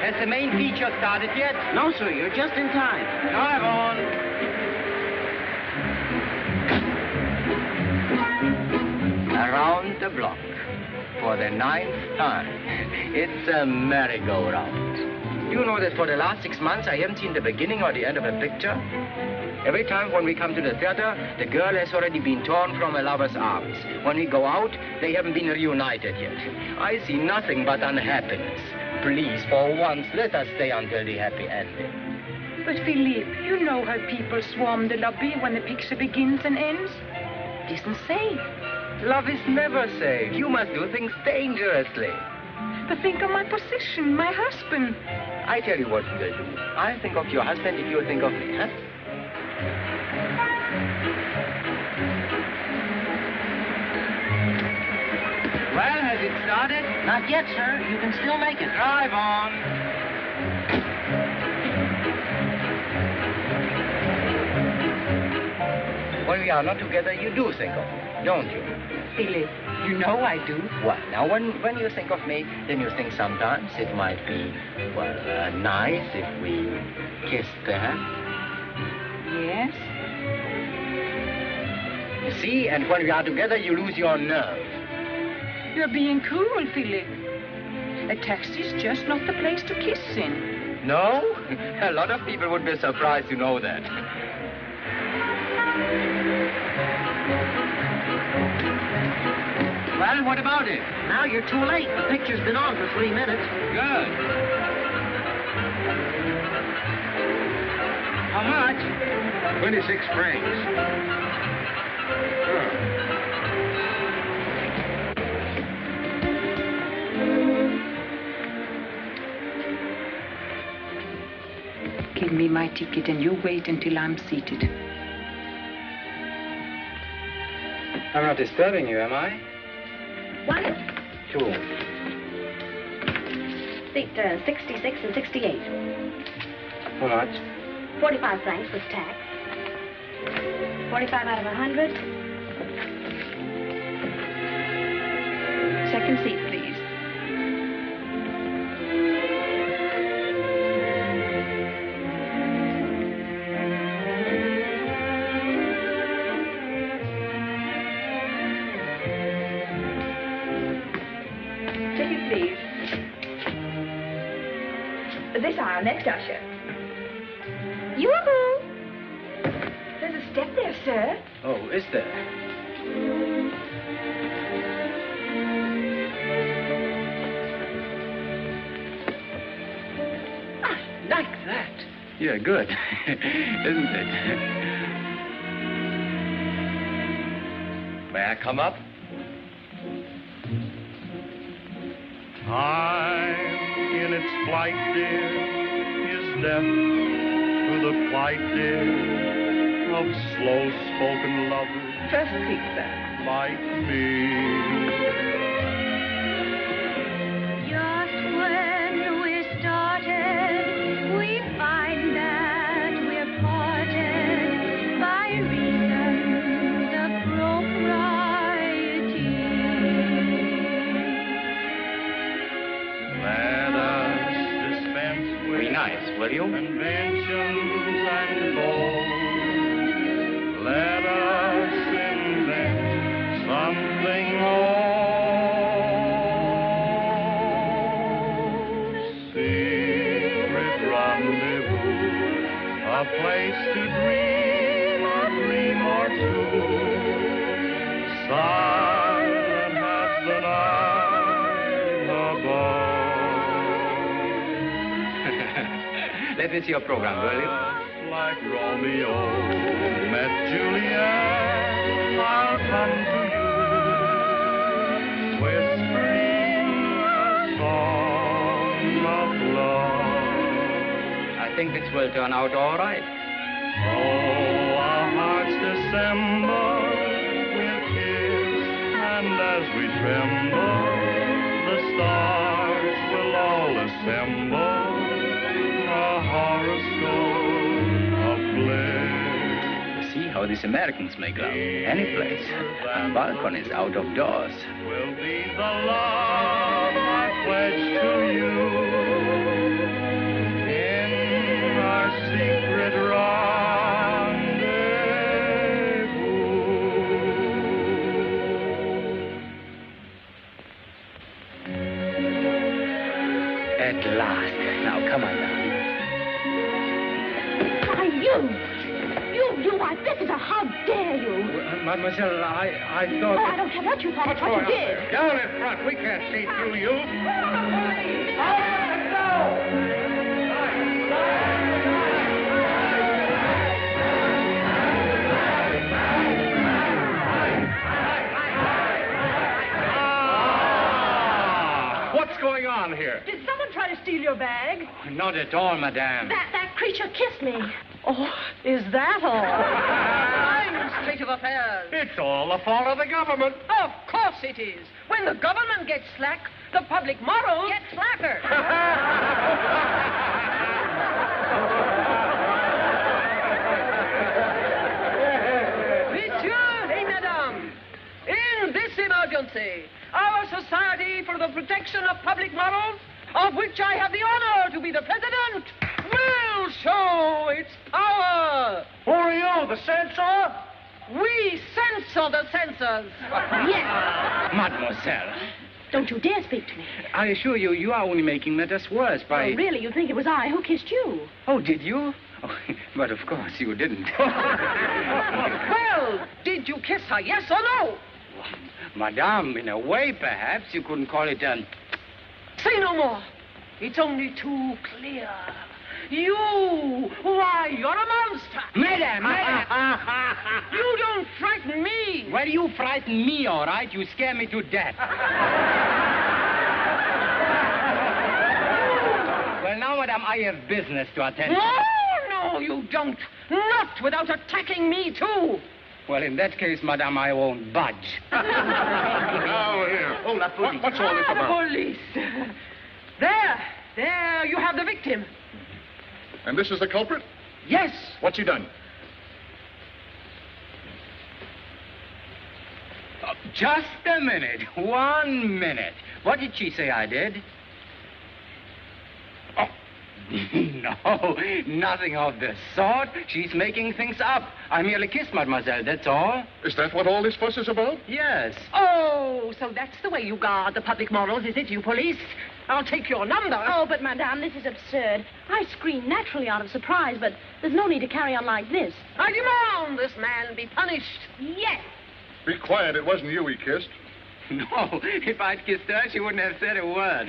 Has the main feature started yet? No, sir, you're just in time. Drive on. Around the block for the 9th time. It's a merry-go-round. You know that for the last 6 months I haven't seen the beginning or the end of a picture? Every time when we come to the theater, the girl has already been torn from her lover's arms. When we go out, they haven't been reunited yet. I see nothing but unhappiness. Please, for once, let us stay until the happy ending. But, Philippe, you know how people swarm the lobby when the picture begins and ends. It isn't safe. Love is never safe. You must do things dangerously. But think of my position, my husband. I tell you what we'll do. I'll think of your husband if you'll think of me, huh? Well, has it started? Not yet, sir. You can still make it. Drive on. When we are not together, you do think of me, don't you? Philippe, you know I do. Well, now, when you think of me, then you think sometimes it might be, well, nice if we kissed the hand. Yes? You see, and when we are together, you lose your nerve. You're being cruel, Philippe. A taxi's just not the place to kiss in. No? A lot of people would be surprised to know that. Well, what about it? Now you're too late. The picture's been on for 3 minutes. Good. How much? 26 francs. Give me my ticket and you wait until I'm seated. I'm not disturbing you, am I? 1, 2. seat 66 and 68. How much? 45 francs with tax. 45 out of 100. Second seat, please. Ticket, please. This aisle, next usher. Yoo-hoo! There's a step there, sir. Oh, is there? I like that. Yeah, good. Isn't it? May I come up? Time in its flight, dear, is deaf to the plight, dear, of slow-spoken lovers First seat, sir. like me. Just when we started, we find that we're parted by reasons of propriety. Let us dispense with Be nice, will you? conventions and goals. Let us invent something old. Secret rendezvous, a place to dream a dream or two. Silent as the night above. Let me see your program, will you? Like Romeo met Juliet, I'll come to you, whispering a song of love. I think this will turn out all right. Oh, our hearts dissemble, we'll kiss, and as we tremble, the stars will all assemble. A horoscope of bliss. See how these Americans make love. Any place. On balconies, out of doors. Will be the love I pledge to you. At last. Now, come on now. Why, why, this is how dare you? Mademoiselle, I thought... Oh, I don't care what you thought, it's what you did. Down in front. We can't see through you. What's going on here? Did someone try to steal your bag? Not at all, madame. That creature kissed me. Oh, is that all? Fine state of affairs. It's all the fault of the government. Of course it is. When the government gets slack, the public morals get slacker. Monsieur et Madame, in this emergency, our Society for the Protection of Public Morals, of which I have the honor to be the president, will show its power. Who are you, the censor? We censor the censors. Yes. Mademoiselle, Don't you dare speak to me. I assure you, you are only making matters worse by... Oh, really, you think it was I who kissed you? Oh, did you? Oh, but of course you didn't. Well, did you kiss her, yes or no? Madame, in a way, perhaps, you couldn't call it a... Say no more. It's only too clear. You, why, you're a monster. Madame! You don't frighten me. Well, you frighten me, all right. You scare me to death. Well, now, madame, I have business to attend to. No, you don't. Not without attacking me, too. Well, in that case, madame, I won't budge. Now, here. Oh, la police. What's all this about? Police. There, you have the victim. And this is the culprit? Yes. What's he done? Just a minute. 1 minute. What did she say I did? Oh, no, nothing of the sort. She's making things up. I merely kissed mademoiselle, that's all. Is that what all this fuss is about? Yes. Oh, so that's the way you guard the public morals, is it, you police? I'll take your number. Oh, but, madame, this is absurd. I screamed naturally out of surprise, but there's no need to carry on like this. I demand this man be punished. Yes. Be quiet. It wasn't you he kissed. No, if I'd kissed her, she wouldn't have said a word.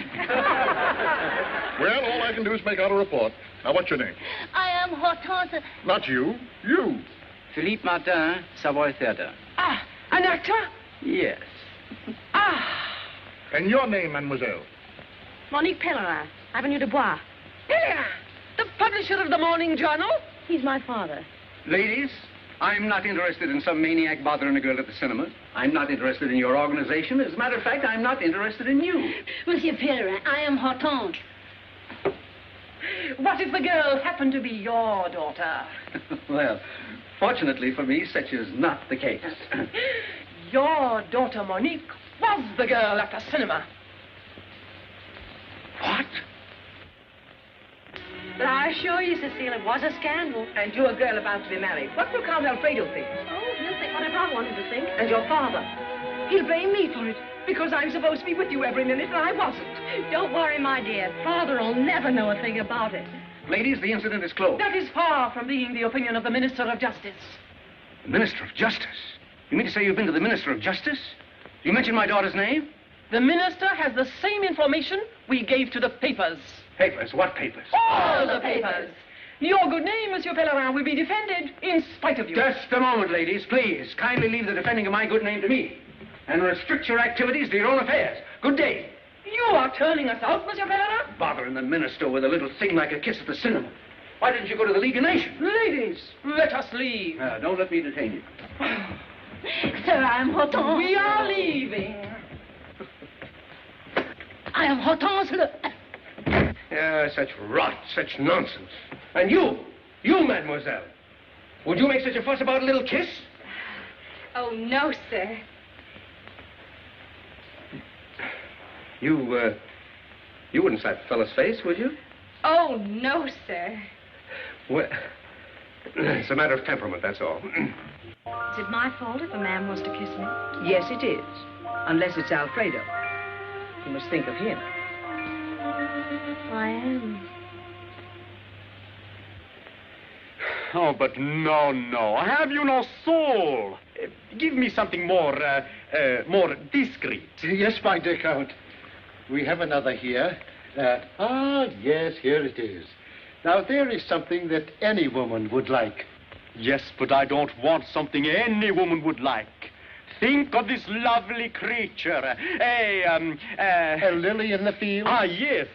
Well, all I can do is make out a report. Now, what's your name? I am Hortense. Not you. You. Philippe Martin, Savoy Theatre. Ah, an actor? Yes. Ah, And your name, mademoiselle? Monique Pellerin, Avenue de Bois. here, the publisher of the Morning Journal. He's my father. Ladies, I'm not interested in some maniac bothering a girl at the cinema. I'm not interested in your organization. As a matter of fact, I'm not interested in you. Monsieur Pellerin, I am Hortense. What if the girl happened to be your daughter? Well, fortunately for me, such is not the case. Your daughter Monique was the girl at the cinema. What? But I assure you, Cecile, it was a scandal. And you're a girl about to be married. What will Count Alfredo think? Oh, he'll think whatever I want him to think. And your father? He'll blame me for it, because I'm supposed to be with you every minute, and I wasn't. Don't worry, my dear. Father'll never know a thing about it. Ladies, the incident is closed. That is far from being the opinion of the Minister of Justice. The Minister of Justice? You mean to say you've been to the Minister of Justice? You mentioned my daughter's name? The minister has the same information we gave to the papers. Papers? What papers? All the papers. Your good name, Monsieur Pellerin, will be defended in spite of you. Just a moment, ladies, please. Kindly leave the defending of my good name to me. And restrict your activities to your own affairs. Good day. You are turning us out, Monsieur Pellerin? Bothering the minister with a little thing like a kiss at the cinema. Why didn't you go to the League of Nations? Ladies, let us leave. Don't let me detain you. Sir, I am Hortense. We are leaving. I am Hortense Le... Yeah, such rot, such nonsense. And you, mademoiselle, would you make such a fuss about a little kiss? Oh, no, sir. You wouldn't slap a fellow's face, would you? Oh, no, sir. Well, it's a matter of temperament, that's all. Is it my fault if a man wants to kiss me? Yes, it is. Unless it's Alfredo. You must think of him. I am. Oh, but no. Have you no soul? Give me something more discreet. Yes, my dear Count. We have another here. Yes, here it is. Now, there is something that any woman would like. Yes, but I don't want something any woman would like. Think of this lovely creature. A lily in the field? Yes.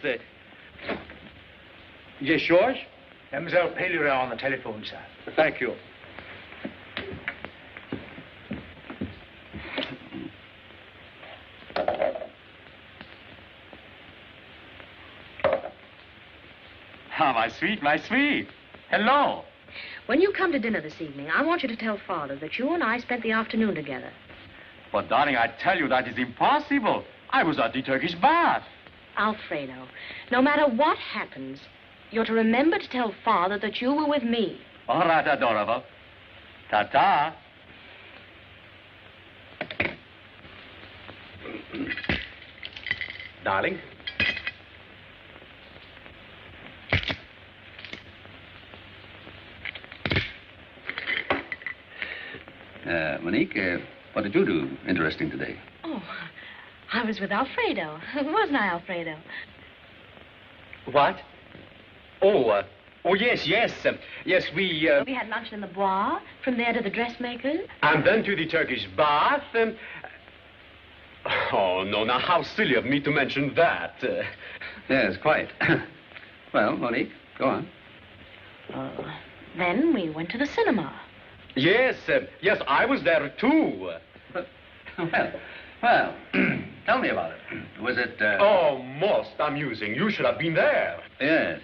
Yes, George? Mademoiselle Pellerin on the telephone, sir. Thank you. Ah, my sweet. Hello. When you come to dinner this evening, I want you to tell Father that you and I spent the afternoon together. But, darling, I tell you that is impossible. I was at the Turkish bath. Alfredo, no matter what happens, you're to remember to tell Father that you were with me. All right, adorable. Ta-ta. Darling. Monique, what did you do interesting today? Oh, I was with Alfredo. Wasn't I, Alfredo? What? Oh, yes. Yes, we... We had lunch in the Bois, from there to the dressmaker's. And then to the Turkish bath. Oh, no, now how silly of me to mention that. Yes, quite. Well, Monique, go on. Then we went to the cinema. Yes, I was there too. But, well, tell me about it. Was it... Oh, most amusing. You should have been there. Yes,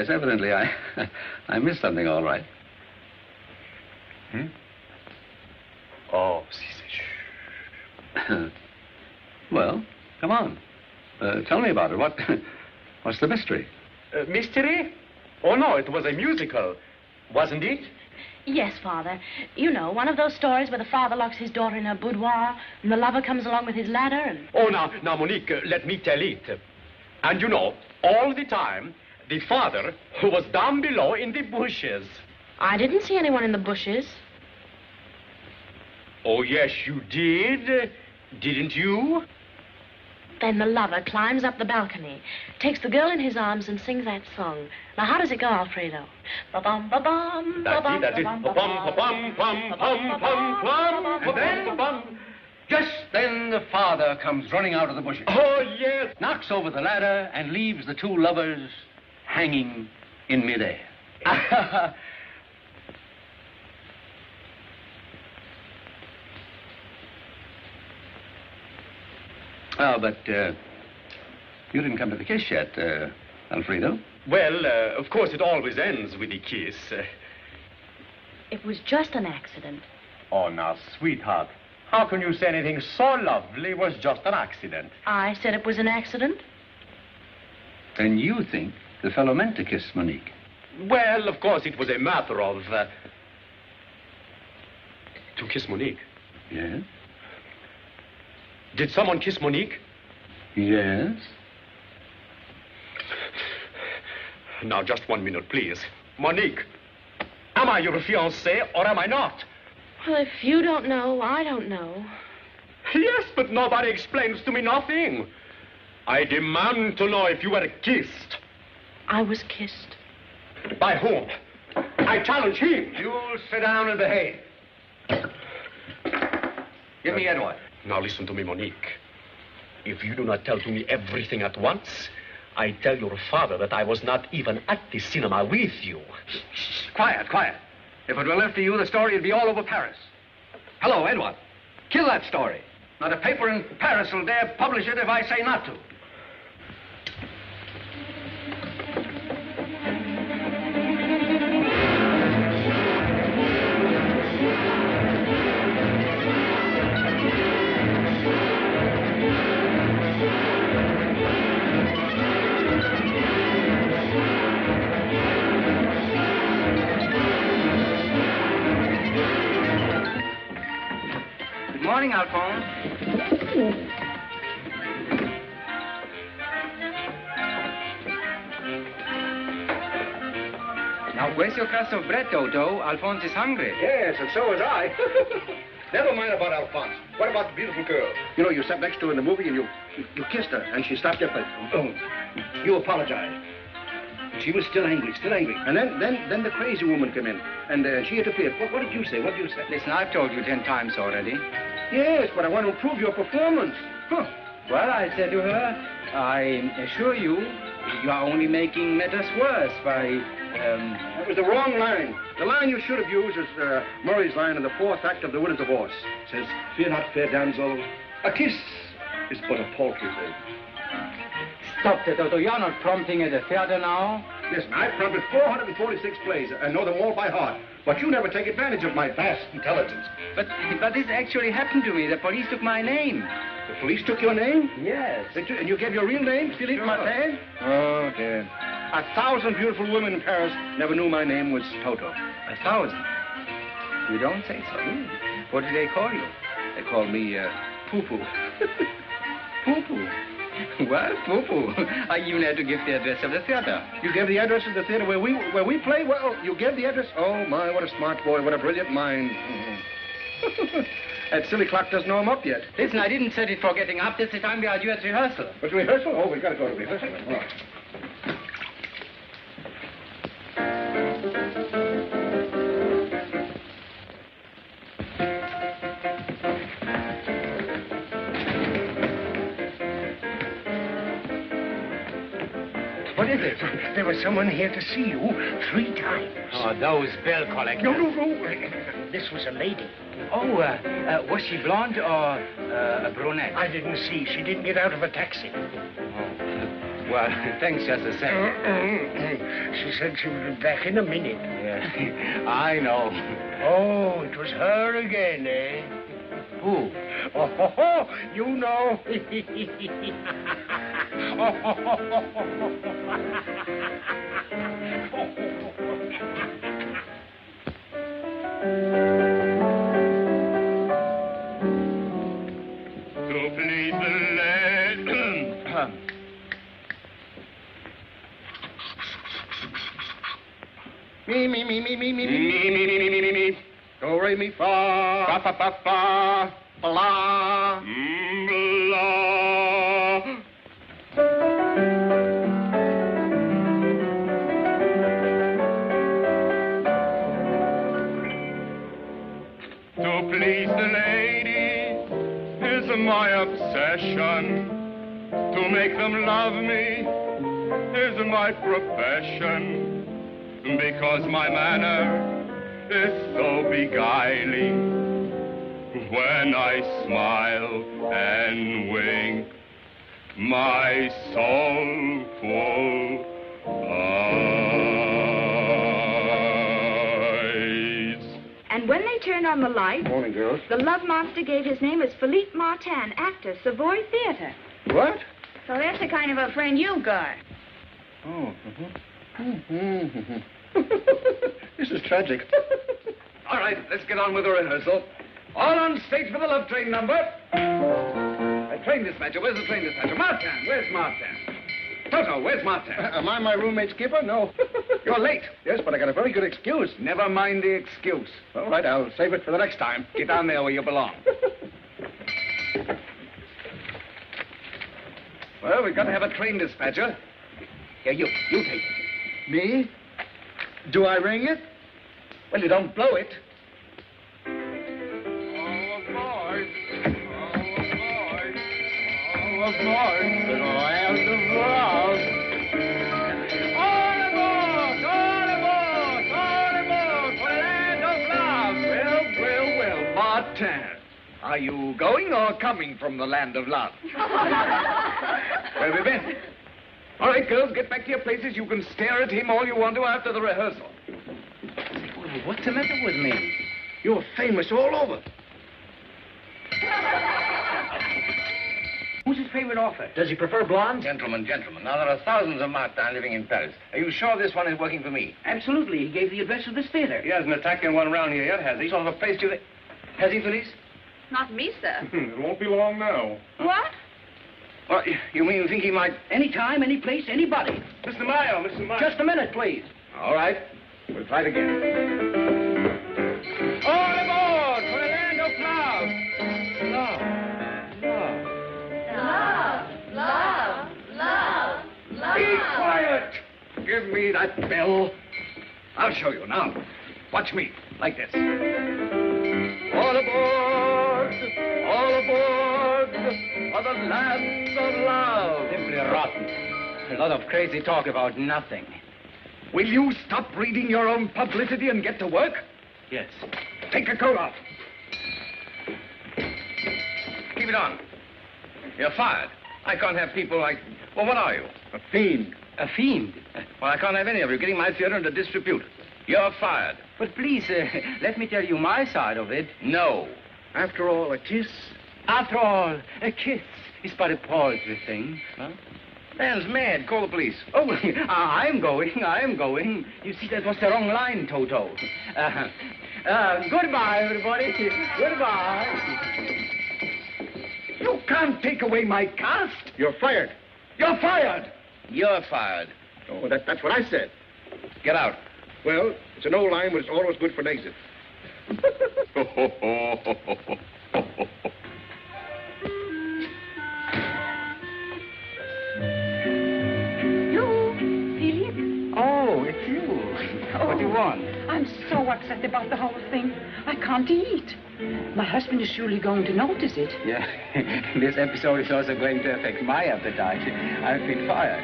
evidently I missed something all right. Oh, Well, come on. Tell me about it. What's the mystery? Mystery? Oh, no, it was a musical, wasn't it? Yes, Father. You know, one of those stories where the father locks his daughter in her boudoir and the lover comes along with his ladder and... Oh, now, Monique, let me tell it. And you know, all the time, the father was down below in the bushes. I didn't see anyone in the bushes. Oh, yes, you did. Didn't you? Then the lover climbs up the balcony, takes the girl in his arms and sings that song. Now, how does it go, Alfredo? Ba-bum, ba-bum, ba-bum, That's it. ba-bum, Ba-bum, ba-bum, And then, just then the father comes running out of the bushes. Oh, yes. Knocks over the ladder and leaves the two lovers hanging in midair. Oh, but you didn't come to the kiss yet, Alfredo. Well, of course, it always ends with a kiss. It was just an accident. Oh, now, sweetheart, how can you say anything so lovely was just an accident? I said it was an accident. Then you think the fellow meant to kiss Monique? Well, of course, it was a matter of... To kiss Monique? Yes. Did someone kiss Monique? Yes. Now, just 1 minute, please. Monique, am I your fiancé or am I not? Well, if you don't know, I don't know. Yes, but nobody explains to me nothing. I demand to know if you were kissed. I was kissed. By whom? I challenge him. You'll sit down and behave. Give me Edward. Now listen to me, Monique. If you do not tell to me everything at once, I tell your father that I was not even at the cinema with you. Quiet. If it were left to you, the story would be all over Paris. Hello, Edward. Kill that story. Not a paper in Paris will dare publish it if I say not to. Good morning, Alphonse. Now, where's your crust of bread, Toto? Alphonse is hungry. Yes, and so is I. Never mind about Alphonse. What about the beautiful girl? You know, you sat next to her in the movie and you kissed her, and she stopped up and you apologized. She was still angry. And then the crazy woman came in, and she interfered. What did you say? What did you say? Listen, I've told you 10 times already. Yes, but I want to improve your performance. Huh. Well, I said to her, I assure you, you are only making matters worse by, That was the wrong line. The line you should have used is Murray's line in the 4th act of The Winner's Divorce. It says, "Fear not, fair damsel, a kiss is but a paltry thing." Stop it, Toto. You're not prompting at the theater now. Listen, I've prompted 446 plays and know them all by heart. But you never take advantage of my vast intelligence. But this actually happened to me. The police took my name. The police took your name? Yes. And you gave your real name, Philippe Martin? Oh, dear. 1,000 beautiful women in Paris never knew my name was Toto. 1,000? You don't say so. What did they call you? They called me, Poo-Poo. Poo-Poo? Well, Poo-Poo. I even had to give the address of the theater. You gave the address of the theater where we play? Well, you gave the address? Oh, my, what a smart boy. What a brilliant mind. That silly clock doesn't know I'm up yet. Listen, I didn't set it for getting up. This is the time we are due at rehearsal. But rehearsal? Oh, we've got to go to rehearsal. All right. What is it? There was someone here to see you 3 times. Oh, those bill collectors. No. This was a lady. Oh, was she blonde or a brunette? I didn't see. She didn't get out of a taxi. Oh, well, thanks just the same. She said she would be back in a minute. Yeah, I know. Oh, it was her again, eh? Who? Oh, you know. To please the lady. Me. Do, re, mi, fa. Fa. Blah. Blah. To please the lady is my obsession. To make them love me is my profession. Because my manner is so beguiling. When I smile and wink, my soulful eyes. And when they turned on the light, Morning, girls. the love monster gave his name as Philippe Martin, actor, Savoy Theater. What? So that's the kind of a friend you got. Oh. This is tragic. All right, let's get on with the rehearsal. All on stage for the love train number. Train dispatcher, where's the train dispatcher? Martin, where's Martin? Toto, where's Martin? Am I my roommate, Skipper? No. You're late. Yes, but I got a very good excuse. Never mind the excuse. All right, I'll save it for the next time. Get down there where you belong. Well, we've got to have a train dispatcher. Here, you take it. Me? Do I ring it? Well, you don't blow it. All aboard the land of love. All aboard for the land of love. Well, Martin. Are you going or coming from the land of love? Where have you been? All right, girls, get back to your places. You can stare at him all you want to after the rehearsal. What's the matter with me? You're famous all over. Who's his favorite author? Does he prefer blondes? Gentlemen. Now, there are thousands of Martins living in Paris. Are you sure this one is working for me? Absolutely. He gave the address of this theater. He hasn't attacked anyone around here yet, has he? Sort of a place to... Has he, Felice? Not me, sir. It won't be long now. What? Well, you mean you think he might... Any time, any place, anybody. Mr. Mayo. Just a minute, please. All right. We'll try it again. All aboard for the land of love. Be quiet! Give me that bell. I'll show you now. Watch me, like this. All aboard! All aboard for the land of love. Simply rotten. A lot of crazy talk about nothing. Will you stop reading your own publicity and get to work? Yes. Take your coat off. Keep it on. You're fired. I can't have people like... Well, what are you? A fiend. A fiend? Well, I can't have any of you getting my theater into disrepute. You're fired. But please, let me tell you my side of it. No. After all, a kiss? After all, a kiss is but a paltry thing. Huh? Man's mad. Call the police. Oh, I am going. You see, that was the wrong line, Toto. Goodbye, everybody. Goodbye. You can't take away my cast. You're fired. You're fired. You're fired. Oh, that's what I said. Get out. Well, it's an old line, but it's always good for an exit. Oh, it's you. What do you want? I'm so upset about the whole thing. I can't eat. My husband is surely going to notice it. Yeah, this episode is also going to affect my appetite. I've been fired.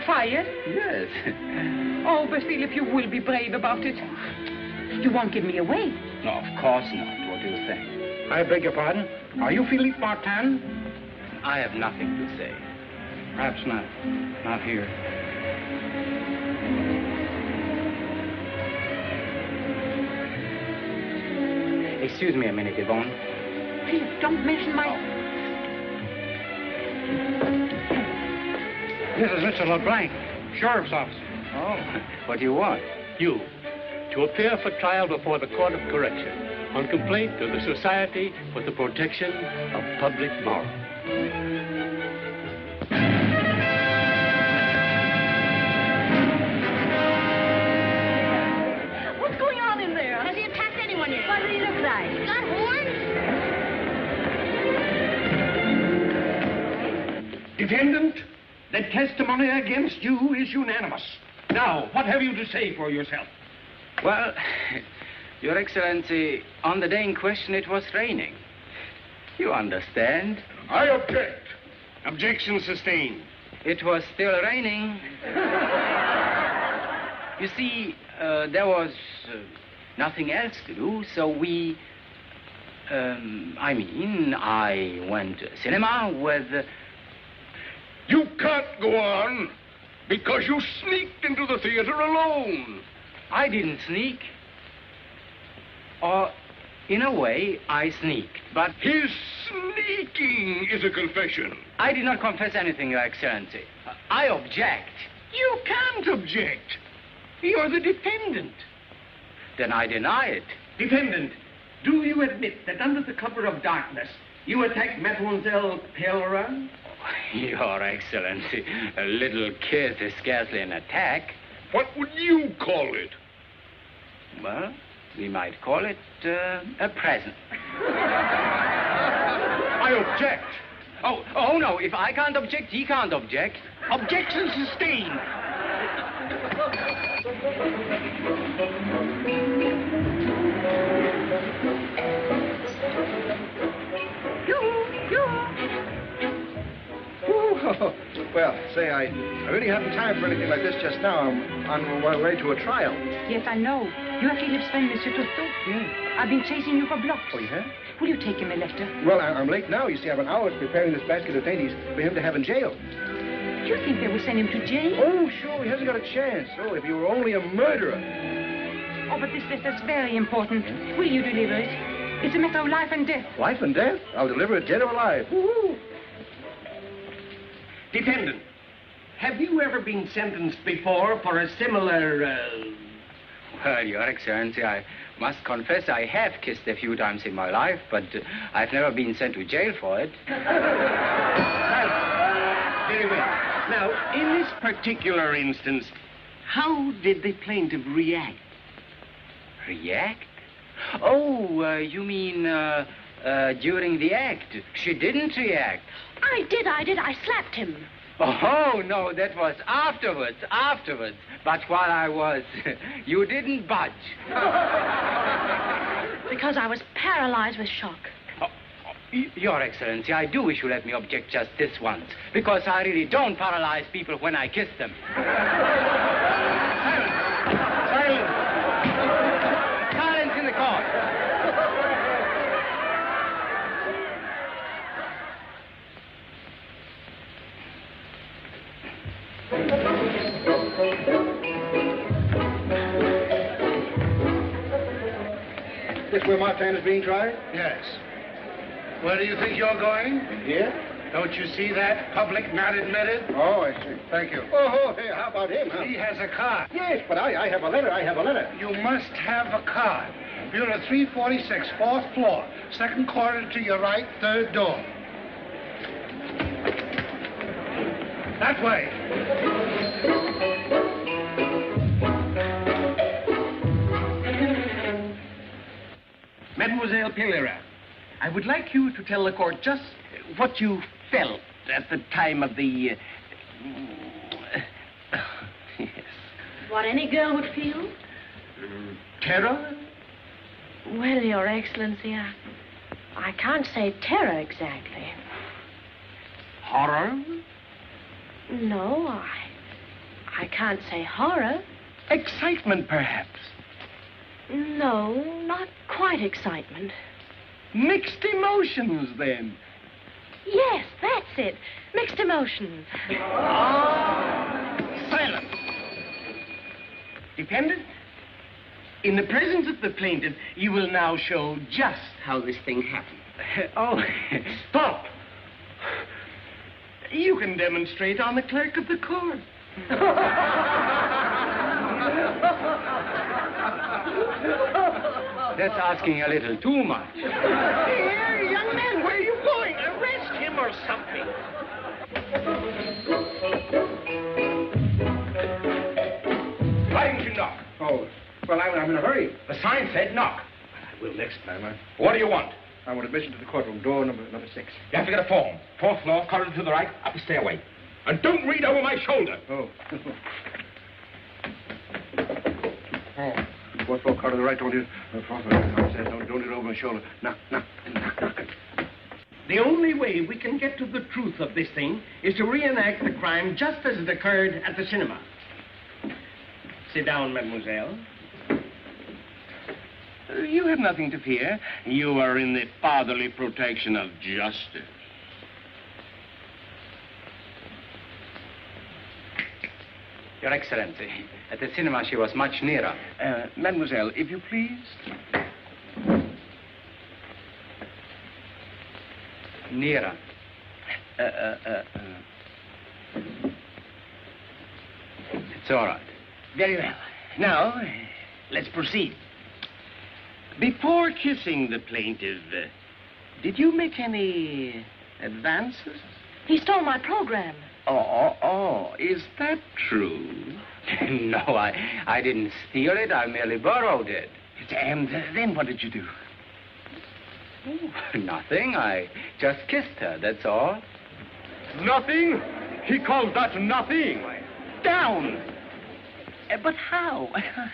Fired? Yes. Oh, but Philip, you will be brave about it. You won't give me away. No, of course not. What do you think? I beg your pardon? Are you Philippe Martin? I have nothing to say. Perhaps not. Not here. Excuse me a minute, Yvonne. Philip, don't mention my... This is Mr. LeBlanc, sheriff's officer. Oh, what do you want? You, to appear for trial before the Court of Correction on complaint to the Society for the Protection of Public Morals. What's going on in there? Has he attacked anyone yet? What does he look like? He's got horns? Defendant, the testimony against you is unanimous. Now, what have you to say for yourself? Well, Your Excellency, on the day in question, it was raining. You understand? I object. Objection sustained. It was still raining. You see, there was nothing else to do, so I went to cinema with... You can't go on because you sneaked into the theater alone. I didn't sneak. Or, in a way, I sneaked, but... His sneaking is a confession. I did not confess anything, Your Excellency. I object. You can't object. You're the defendant. Then I deny it. Defendant, do you admit that under the cover of darkness, you attacked Mademoiselle Pellerin? Your Excellency, a little kiss is scarcely an attack. What would you call it? Well, we might call it a present. I object. Oh, no. If I can't object, he can't object. Objection sustained. Well, say, I really haven't time for anything like this just now. I'm on my way to a trial. Yes, I know. You're Philip's friend, Monsieur Toto. Yeah. I've been chasing you for blocks. Oh, you have? Will you take him a letter? Well, I'm late now. You see, I have an hour preparing this basket of dainties for him to have in jail. Do you think they will send him to jail? Oh, sure. He hasn't got a chance. Oh, if he were only a murderer. Oh, but this letter's very important. Yeah. Will you deliver it? It's a matter of life and death. Life and death? I'll deliver it dead or alive. Woo-hoo. Defendant, have you ever been sentenced before for a similar, Well, Your Excellency, I must confess I have kissed a few times in my life, but I've never been sent to jail for it. Very well. Now, in this particular instance, How did the plaintiff react? React? Oh, you mean during the act? She didn't react. I did. I slapped him. Oh, no, that was afterwards. But while I was, you didn't budge. Because I was paralyzed with shock. Your Excellency, I do wish you let me object just this once, because I really don't paralyze people when I kiss them. Silence! Silence in the court! This where Martin is being tried? Yes. Where do you think you're going? Here? Don't you see that? Public not admitted? Oh, I see. Thank you. Oh, hey, how about him, huh? He has a card. Yes, but I have a letter. You must have a card. Bureau 346, 4th floor. Second corridor to your right, third door. That way. Mademoiselle Pereira, I would like you to tell the court just what you felt at the time of the... yes. What any girl would feel? Terror? Well, Your Excellency, I can't say terror exactly. Horror? No, I can't say horror. Excitement, perhaps? No, not quite excitement. Mixed emotions, then? Yes, that's it. Mixed emotions. Silence. Dependent, in the presence of the plaintiff, you will now show just how this thing happened. Oh, stop. You can demonstrate on the clerk of the court. That's asking a little too much. Here, young man, where are you going? Arrest him or something. Why didn't you knock? Oh, well, I'm in a hurry. The sign said knock. I will next time. What do you want? I want admission to the courtroom, door number 6. You have to get a form. 4th floor, corridor to the right, up the stairway. And don't read over my shoulder. Oh. Fourth floor, corridor to the right, don't you? Don't read over my shoulder. Knock. The only way we can get to the truth of this thing is to reenact the crime just as it occurred at the cinema. Sit down, mademoiselle. You have nothing to fear. You are in the fatherly protection of justice. Your Excellency, at the cinema she was much nearer. Mademoiselle, if you please. Nearer. It's all right. Very well. Now, let's proceed. Before kissing the plaintiff, did you make any advances? He stole my program. Oh, is that true? No, I didn't steal it. I merely borrowed it. And then what did you do? Oh, nothing. I just kissed her, that's all. Nothing? He calls that nothing. Down! But how?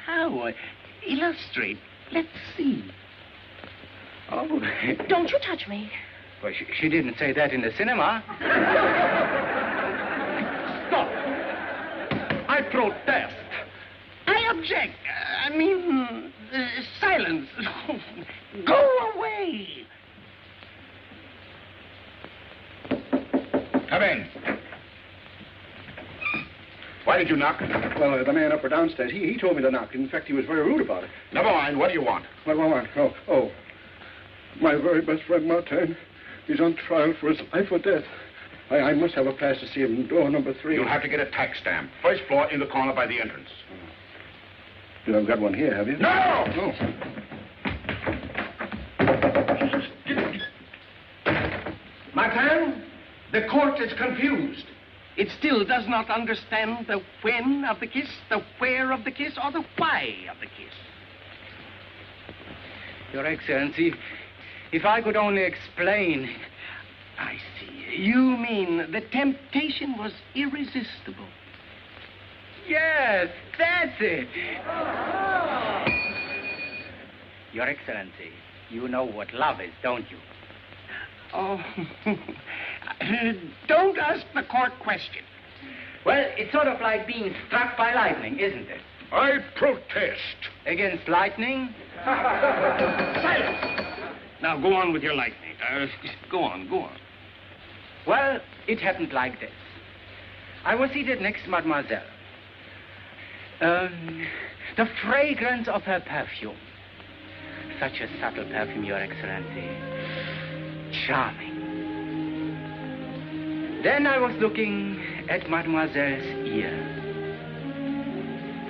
How? Illustrate. Let's see. Oh. Don't you touch me. Well, she didn't say that in the cinema. Stop! I protest. I object. Silence. Go away. Come in. Why did you knock? Well, the man up or downstairs, he told me to knock. In fact, he was very rude about it. Never mind. What do you want? What do I want? Oh. My very best friend, Martin. He's on trial for his life or death. I must have a pass to see him. Door number 3. You'll have to get a tax stamp. First floor in the corner by the entrance. You haven't got one here, have you? No! No. Martin, the court is confused. It still does not understand the when of the kiss, the where of the kiss, or the why of the kiss. Your Excellency, if I could only explain. I see. You mean the temptation was irresistible? Yes, that's it. Your Excellency, you know what love is, don't you? Oh, don't ask the court question. Well, it's sort of like being struck by lightning, isn't it? I protest. Against lightning? Silence! Now, go on with your lightning. Go on. Well, it happened like this. I was seated next to Mademoiselle. The fragrance of her perfume. Such a subtle perfume, Your Excellency. Charming. Then I was looking at Mademoiselle's ear.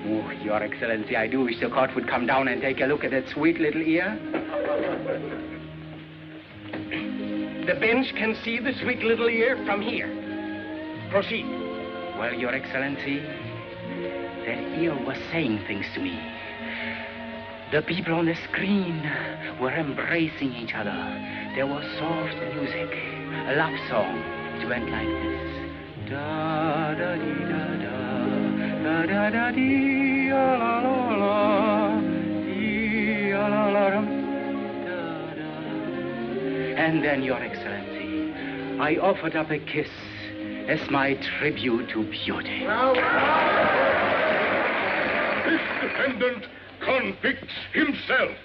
Oh, Your Excellency, I do wish the court would come down and take a look at that sweet little ear. The bench can see the sweet little ear from here. Proceed. Well, Your Excellency, that ear was saying things to me. The people on the screen were embracing each other. There was soft music, a love song. It went like this. Da da dee da da, da da da dee la la la, dee la la la, da da. And then, Your Excellency, I offered up a kiss as my tribute to beauty. This defendant convicts himself.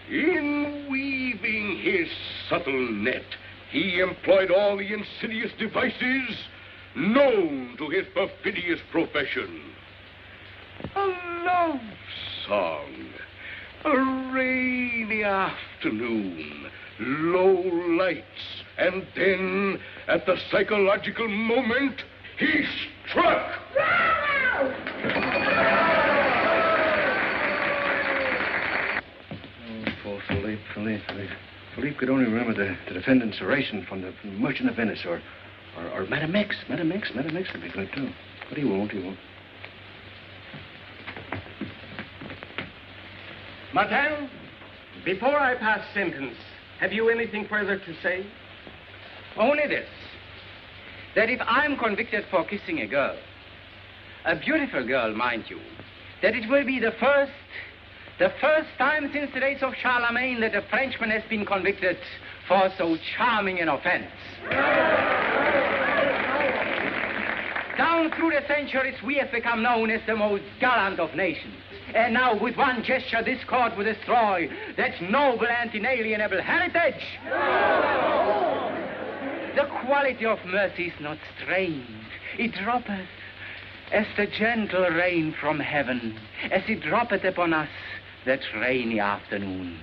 In weaving his subtle net, he employed all the insidious devices known to his perfidious profession. A love song, a rainy afternoon, low lights, and then, at the psychological moment, he struck. Philippe could only remember the defendant's oration from the Merchant of Venice, or Madame X. Madame X would be good, too. But he won't. Martin, before I pass sentence, have you anything further to say? Only this. That if I'm convicted for kissing a girl, a beautiful girl, mind you, that it will be the first time since the days of Charlemagne that a Frenchman has been convicted for so charming an offense. Down through the centuries, we have become known as the most gallant of nations. And now, with one gesture, this court will destroy that noble and inalienable heritage. The quality of mercy is not strange. It droppeth as the gentle rain from heaven, as it droppeth upon us that rainy afternoon.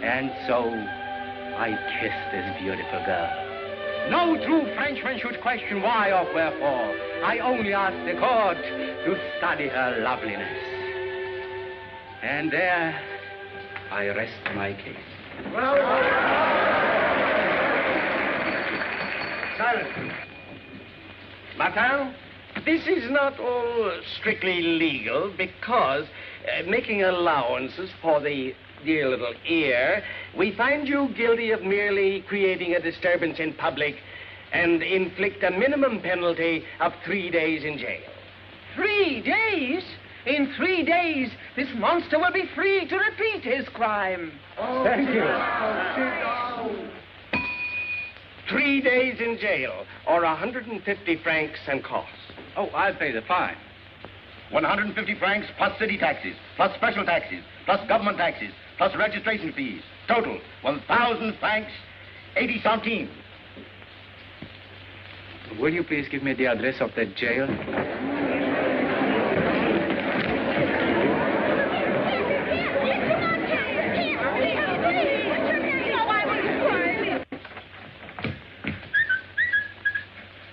And so, I kissed this beautiful girl. No true Frenchman should question why or wherefore. I only ask the court to study her loveliness. And there, I rest my case. Silence. Martin, this is not all strictly legal because, making allowances for the dear little ear, we find you guilty of merely creating a disturbance in public and inflict a minimum penalty of 3 days in jail. 3 days? In 3 days, this monster will be free to repeat his crime. Thank you. 3 days in jail, or 150 francs and costs. Oh, I'll pay the fine. 150 francs plus city taxes, plus special taxes, plus government taxes, plus registration fees. Total, 1,000 francs, 80 centimes. Will you please give me the address of that jail?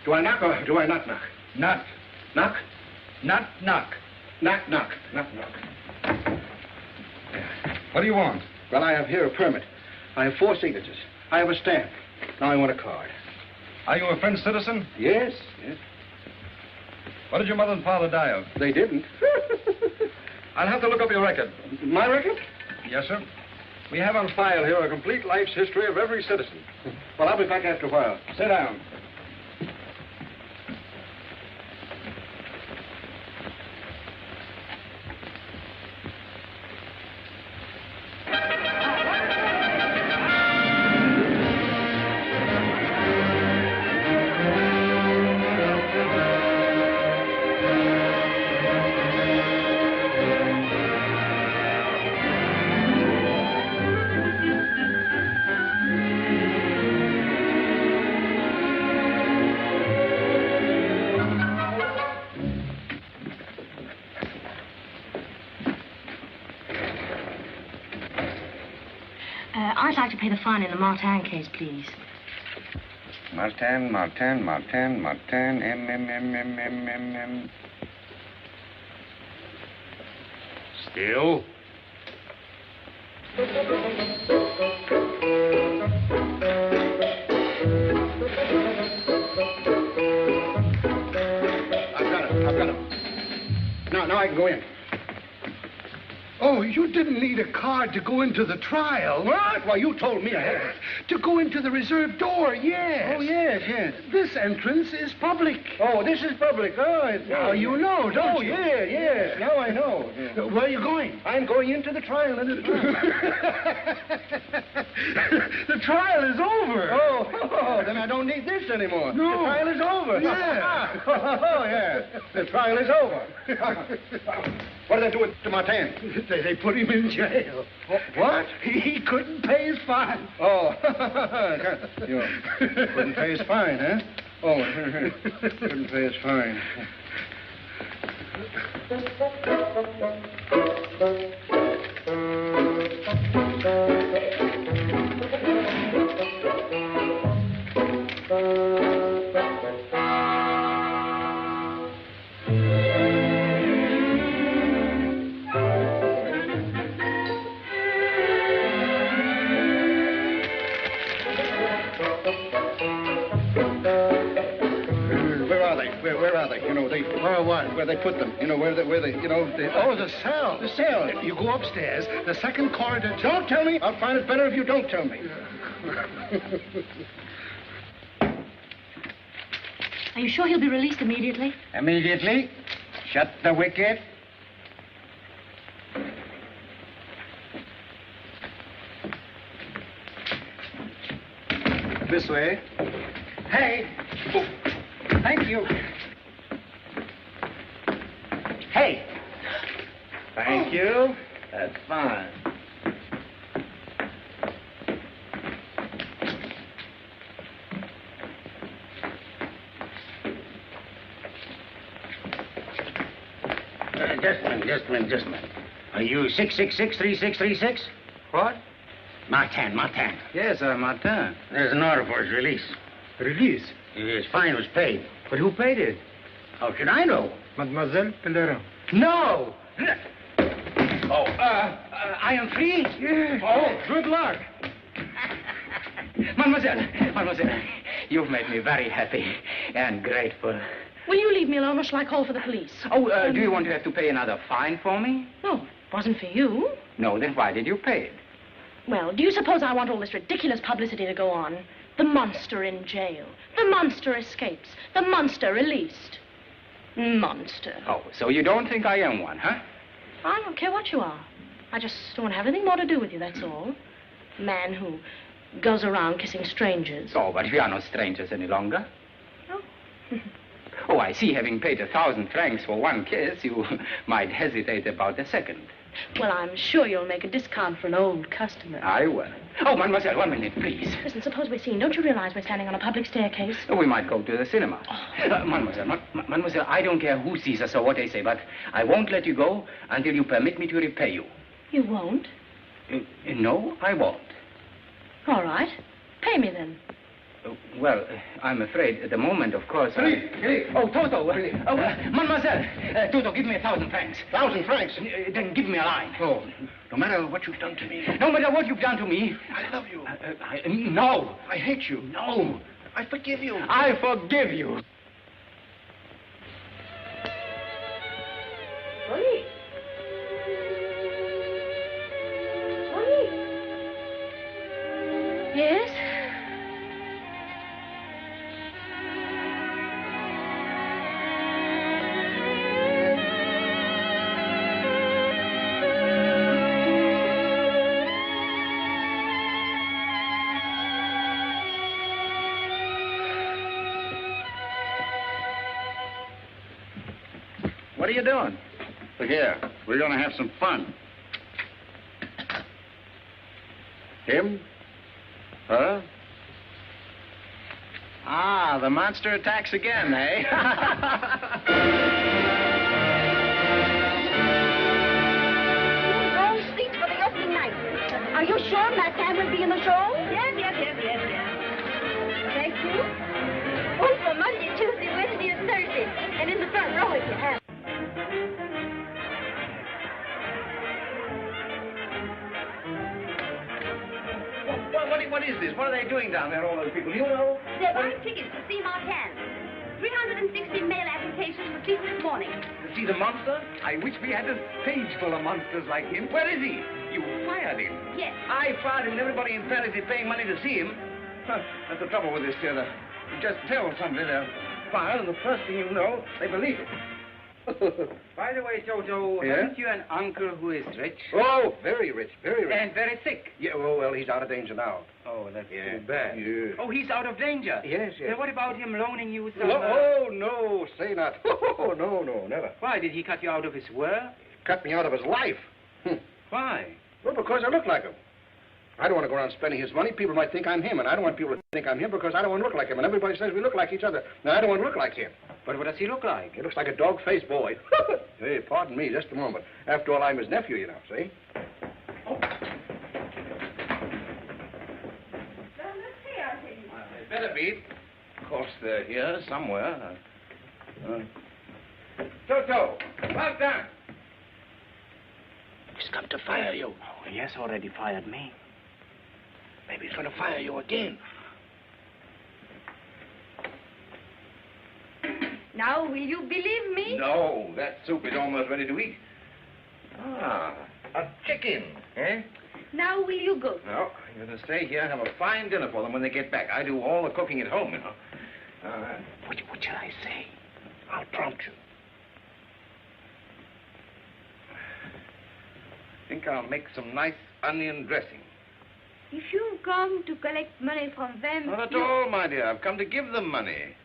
Do I knock or do I not knock? Knock. Knock? Knock, knock. Knock, knock. Knock, knock. What do you want? Well, I have here a permit. I have 4 signatures. I have a stamp. Now I want a card. Are you a French citizen? Yes, yes. What did your mother and father die of? They didn't. I'll have to look up your record. My record? Yes, sir. We have on file here a complete life's history of every citizen. Well, I'll be back after a while. Sit down. I'd like to pay the fine in the Martin case, please. Martin, M. Still? I've got him. Now I can go in. Oh, you didn't need a card to go into the trial. What? Well, you told me I had. To go into the reserved door, yes. Oh, yes. This entrance is public. Oh, this is public. Oh, now you know, don't you? Yes. Now I know. Yeah. Where are you going? I'm going into the trial. The trial is over. Oh, then I don't need this anymore. No. The trial is over. Yeah. Oh, yeah. The trial is over. What did they do to Martin? They put him in jail. What? He couldn't pay his fine. Oh, you couldn't pay his fine, huh? Oh, couldn't pay his fine. Where are they? You know, Where what? Where they put them. You know, where they Oh, the cell. The cell. You go upstairs, the second corridor. Don't tell me. I'll find it better if you don't tell me. Are you sure he'll be released immediately? Immediately. Shut the wicket. This way. Hey. Oh, thank you. Hey. Thank you. That's fine. Just a minute. Are you 666-3636? What? Martin. Yes, Martin. There's an order for his release. Release? His fine was paid. But who paid it? How should I know? Mademoiselle Pellerin. No! Oh, I am free? Yes. Oh, good luck. Mademoiselle, you've made me very happy and grateful. Will you leave me alone, or shall I call for the police? Oh, do you want to have to pay another fine for me? No, it wasn't for you. No, then why did you pay it? Well, do you suppose I want all this ridiculous publicity to go on? The monster in jail. The monster escapes. The monster released. Monster. Oh, so you don't think I am one, huh? I don't care what you are. I just don't have anything more to do with you, that's all. A man who goes around kissing strangers. Oh, but we are not strangers any longer. Oh. Oh, I see. Having paid 1,000 francs for one kiss, you might hesitate about the second. Well, I'm sure you'll make a discount for an old customer. I will. Oh, mademoiselle, 1 minute, please. Listen, suppose we're seen. Don't you realize we're standing on a public staircase? Oh, we might go to the cinema. Oh. Mademoiselle, I don't care who sees us or what they say, but I won't let you go until you permit me to repay you. You won't? No, I won't. All right. Pay me then. Well, I'm afraid at the moment, of course. Philippe! Oh, Toto! Mademoiselle! Toto, give me 1,000 francs. 1,000 francs? Then give me a line. Oh, no matter what you've done to me. No matter what you've done to me. I love you. No. I hate you. No. I forgive you. I forgive you. Molly. Molly. Yes? What are you doing? Look here, we're going to have some fun. Him? Her? Ah, the monster attacks again, eh? Wrong seat for the opening night. Are you sure Matt Tam will be in the show? Yes. Thank you. One for Monday, Tuesday, Wednesday, and Thursday. And in the front row if you have. What is this? What are they doing down there, all those people? You know? They're buying tickets to see Martin. 360 mail applications received this morning. To see the monster? I wish we had a stage full of monsters like him. Where is he? You fired him. Yes. I fired him, and everybody in Paris is paying money to see him. That's the trouble with this, theater. You just tell somebody they're fired, and the first thing you know, they believe it. By the way, Toto, Yeah? haven't you an uncle who is rich? Oh, very rich, very rich. And very sick. Yeah, well, he's out of danger now. Oh, that's Yeah. too bad. Yeah. Oh, he's out of danger. Yes. Then what about him loaning you some... Oh, no, say not. Oh, no, never. Why, did he cut you out of his work? Cut me out of his life. Why? Well, because I look like him. I don't want to go around spending his money. People might think I'm him, and I don't want people to think I'm him because I don't want to look like him. And everybody says we look like each other. Now, I don't want to look like him. But what does he look like? He looks like a dog-faced boy. Hey, pardon me, just a moment. After all, I'm his nephew, you know, see? Oh. They better be. Of course, they're here somewhere. Toto, well done. He's come to fire you. Oh, he has already fired me. Maybe he's going to fire you again. Now, will you believe me? No, that soup is almost ready to eat. Ah, a chicken, eh? Now, will you go? No, I'm going to stay here and have a fine dinner for them when they get back. I do all the cooking at home, you know. What shall I say? I'll prompt you. I think I'll make some nice onion dressing. If you've come to collect money from them... Not at all, my dear. I've come to give them money.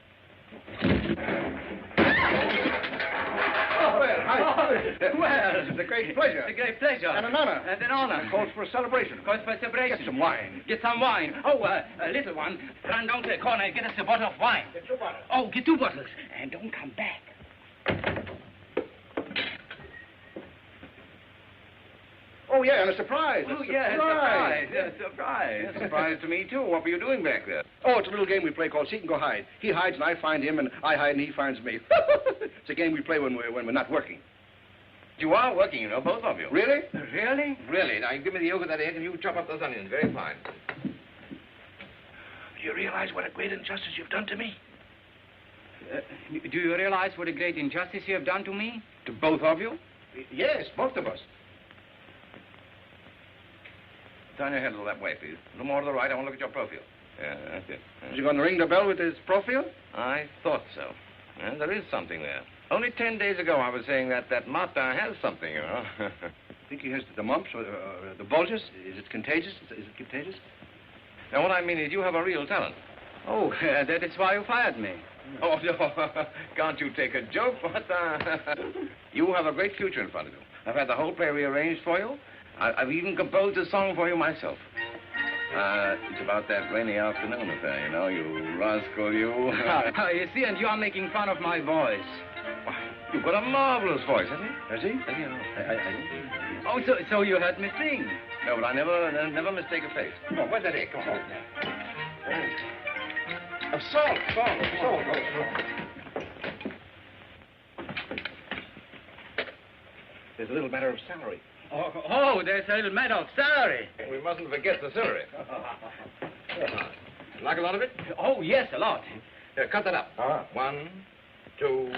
Oh, well, well, it's a great pleasure. It's a great pleasure. And an honor. And an honor. Calls for a celebration. Calls for a celebration. Get some wine. Get some wine. Oh, a little one. Run down to the corner and get us a bottle of wine. Get 2 bottles. Oh, get 2 bottles. And don't come back. Oh, yeah, and a surprise. Oh, yeah, surprise. Yeah, surprise. Yeah, surprise to me, too. What were you doing back there? Oh, it's a little game we play called Seek and Go Hide. He hides and I find him, and I hide and he finds me. It's a game we play when we're not working. You are working, you know, both of you. Really? Really? Really. Now, give me the yolk of that egg and you chop up those onions. Very fine. Do you realize what a great injustice you've done to me? Do you realize what a great injustice you have done to me? To both of you? Yes, both of us. Turn your head a little that way, please. A little more to the right. I want to look at your profile. Yeah, that's it. Is he going to ring the bell with his profile? I thought so. Yeah, there is something there. Only 10 days ago, I was saying that Martin has something, you know. Think he has the mumps or the bulges? Is it contagious? Is it contagious? Now, what I mean is you have a real talent. Oh, that is why you fired me. Oh, no. Can't you take a joke? What? You have a great future in front of you. I've had the whole play rearranged for you. I've even composed a song for you myself. It's about that rainy afternoon affair, you know, you rascal, you. You see, and you are making fun of my voice. Why, you've got a marvelous voice, haven't you? Has he? I don't. Oh, so you heard me sing? No, but I never mistake a face. Come on, where's that egg? Come on. Salt. There's a little matter of salary. Oh, there's a little matter of salary. We mustn't forget the salary. Like a lot of it? Oh, yes, a lot. Cut that up. 1, 2,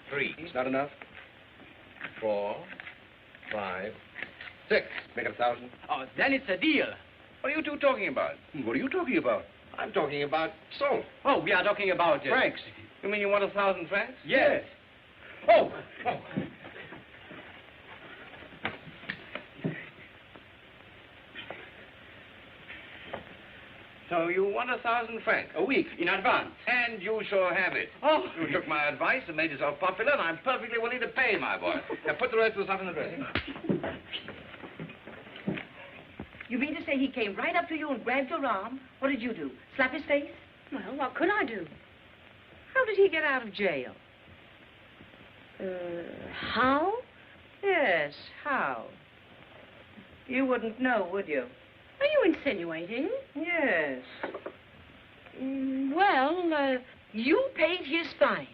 3. It's not enough. 4, 5, 6. Make it 1,000. Oh, then it's a deal. What are you two talking about? What are you talking about? I'm talking about salt. Oh, we are talking about... Francs. You mean you want 1,000 francs? Yes. Oh. So you want 1,000 francs A week, in advance. and you shall have it. Oh. You took my advice and made yourself popular, and I'm perfectly willing to pay, my boy. Now put the rest of the stuff in the dressing. You mean to say he came right up to you and grabbed your arm? What did you do? Slap his face? Well, what could I do? How did he get out of jail? How? Yes, how? You wouldn't know, would you? Are you insinuating? Yes. Well, You paid his fine.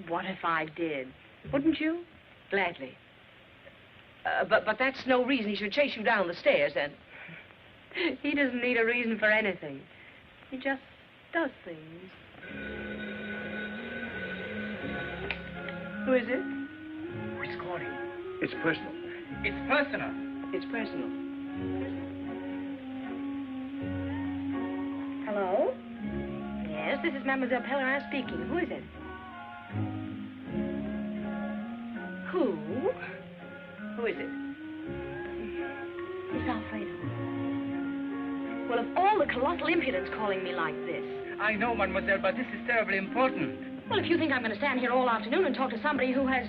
what if I did? Wouldn't you? Gladly. But that's no reason he should chase you down the stairs, and... He doesn't need a reason for anything. He just does things. Who is it? It's calling. It's personal. It's personal. It's personal. Hello? Yes, this is Mademoiselle Pellerin speaking. Who is it? Who? Who is it? It's Alfredo. Well, of all the colossal impudence calling me like this. I know, mademoiselle, but this is terribly important. Well, if you think I'm going to stand here all afternoon and talk to somebody who is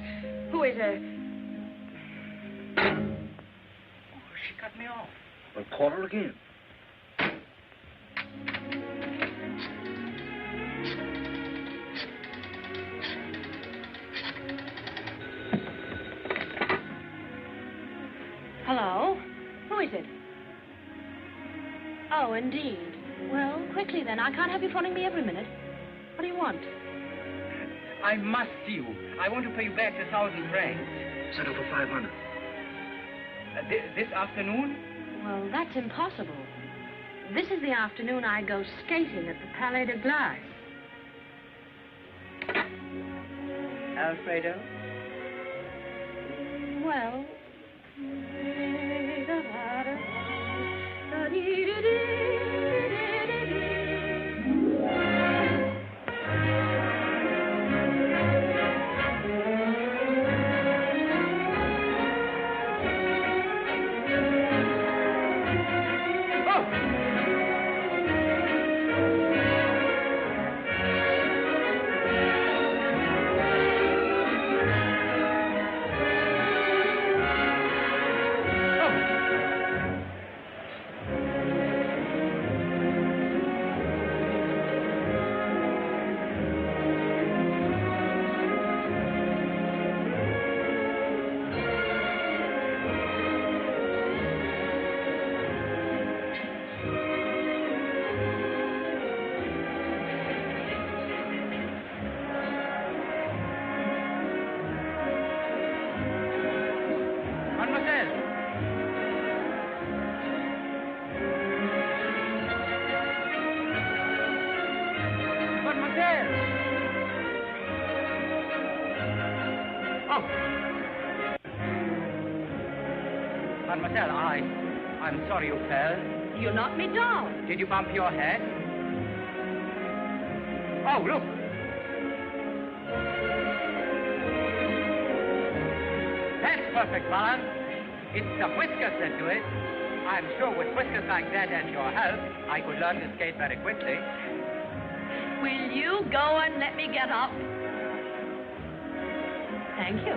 a... She cut me off. Well, call her again. Hello? Who is it? Oh, indeed. Well, quickly then. I can't have you phoning me every minute. What do you want? I must see you. I want to pay you back the 1,000 francs. Settle for 500. This afternoon? Well, that's impossible. This is the afternoon I go skating at the Palais de Glace. Alfredo? Well... Mademoiselle, I'm sorry you fell. You knocked me down. Did you bump your head? Oh, look. That's perfect balance. It's the whiskers that do it. I'm sure with whiskers like that and your help, I could learn to skate very quickly. Will you go and let me get up? Thank you.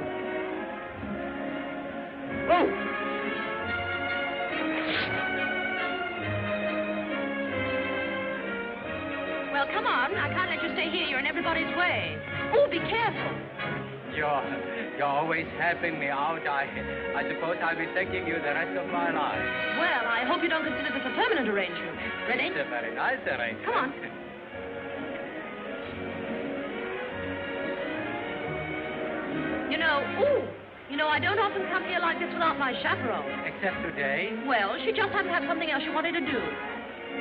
Oh! Well, come on. I can't let you stay here. You're in everybody's way. Oh, be careful. You're always helping me out. I suppose I'll be thanking you the rest of my life. Well, I hope you don't consider this a permanent arrangement. Ready? It's a very nice arrangement. Come on. You know, I don't often come here like this without my chaperone. Except today? Well, she just happened to have something else she wanted to do.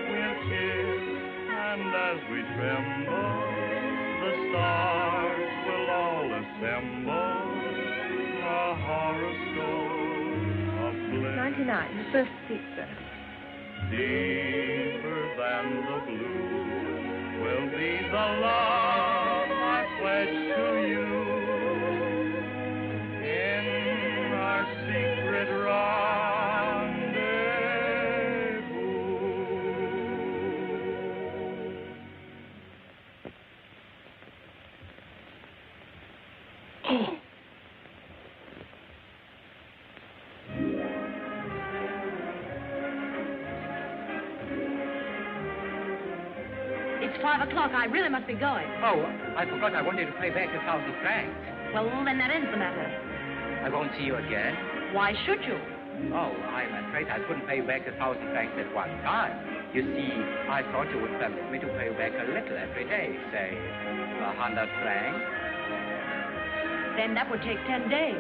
We'll kiss And as we tremble, the stars will all assemble, a horoscope of bliss. 99, the first seat, sir. Deeper than the blue will be the love I pledge to you in our secret rendezvous. Oh. It's 5 o'clock. I really must be going. Oh, I forgot I wanted to pay back 1,000 francs. Well, then that ends the matter. I won't see you again. Why should you? Oh, I'm afraid I couldn't pay you back 1,000 francs at one time. You see, I thought you would permit me to pay you back a little every day, say 100 francs. Then that would take 10 days.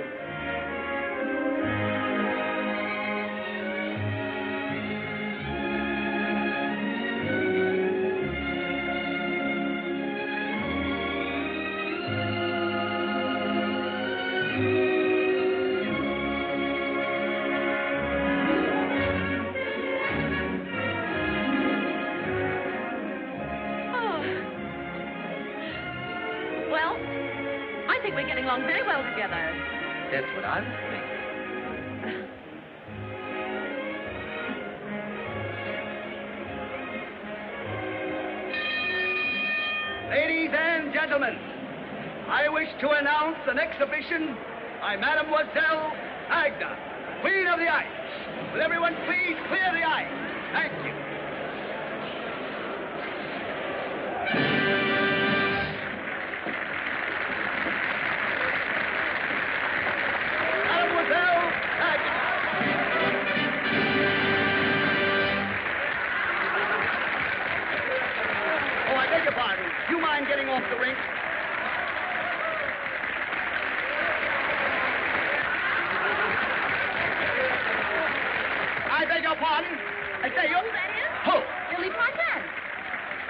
We're getting along very well together. That's what I was thinking. Ladies and gentlemen, I wish to announce an exhibition by Mademoiselle Agda, Queen of the Ice. Will everyone please clear the ice? Thank you. Getting off the rink. I beg your pardon. I say you. Who that is? Who? Lily Pointan.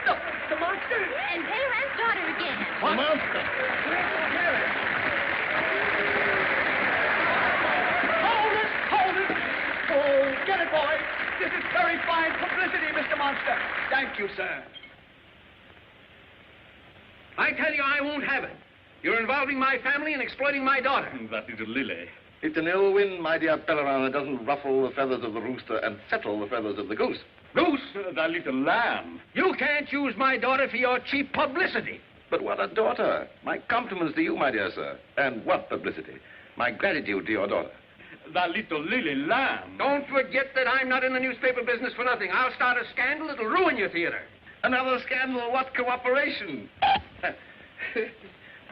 No, the monster. And Peyton's daughter again. What? The monster. Hold it! Hold it! Oh, get it, boy. This is very fine publicity, Mr. Monster. Thank you, sir. I tell you, I won't have it. You're involving my family and exploiting my daughter. That little Lily. It's an ill wind, my dear Pellerin, that doesn't ruffle the feathers of the rooster and settle the feathers of the goose. Goose? That little lamb. You can't use my daughter for your cheap publicity. But what a daughter. My compliments to you, my dear sir. And what publicity. My gratitude to your daughter. That little Lily lamb. Don't forget that I'm not in the newspaper business for nothing. I'll start a scandal that'll ruin your theater. Another scandal? What cooperation?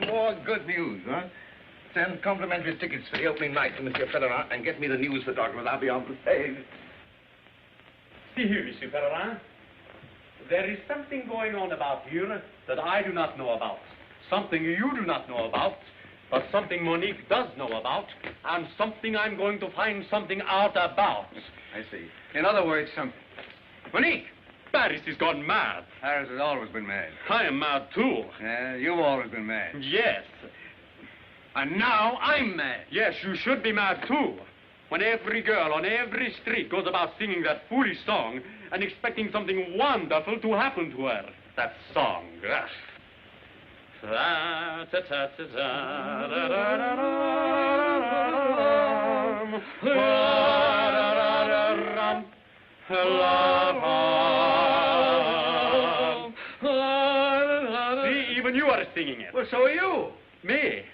More good news, huh? Send complimentary tickets for the opening night to Monsieur Pellerin and get me the news photographers. I'll be on the stage. See here, Monsieur Pellerin. There is something going on about here that I do not know about. Something you do not know about, but something Monique does know about, and something I'm going to find something out about. I see. In other words, Monique! Paris has gone mad. Paris has always been mad. I am mad, too. Yeah, you've always been mad. Yes. And now I'm mad. Yes, you should be mad, too. When every girl on every street goes about singing that foolish song and expecting something wonderful to happen to her. That song. See, even you are singing it. Well, so are you. Me?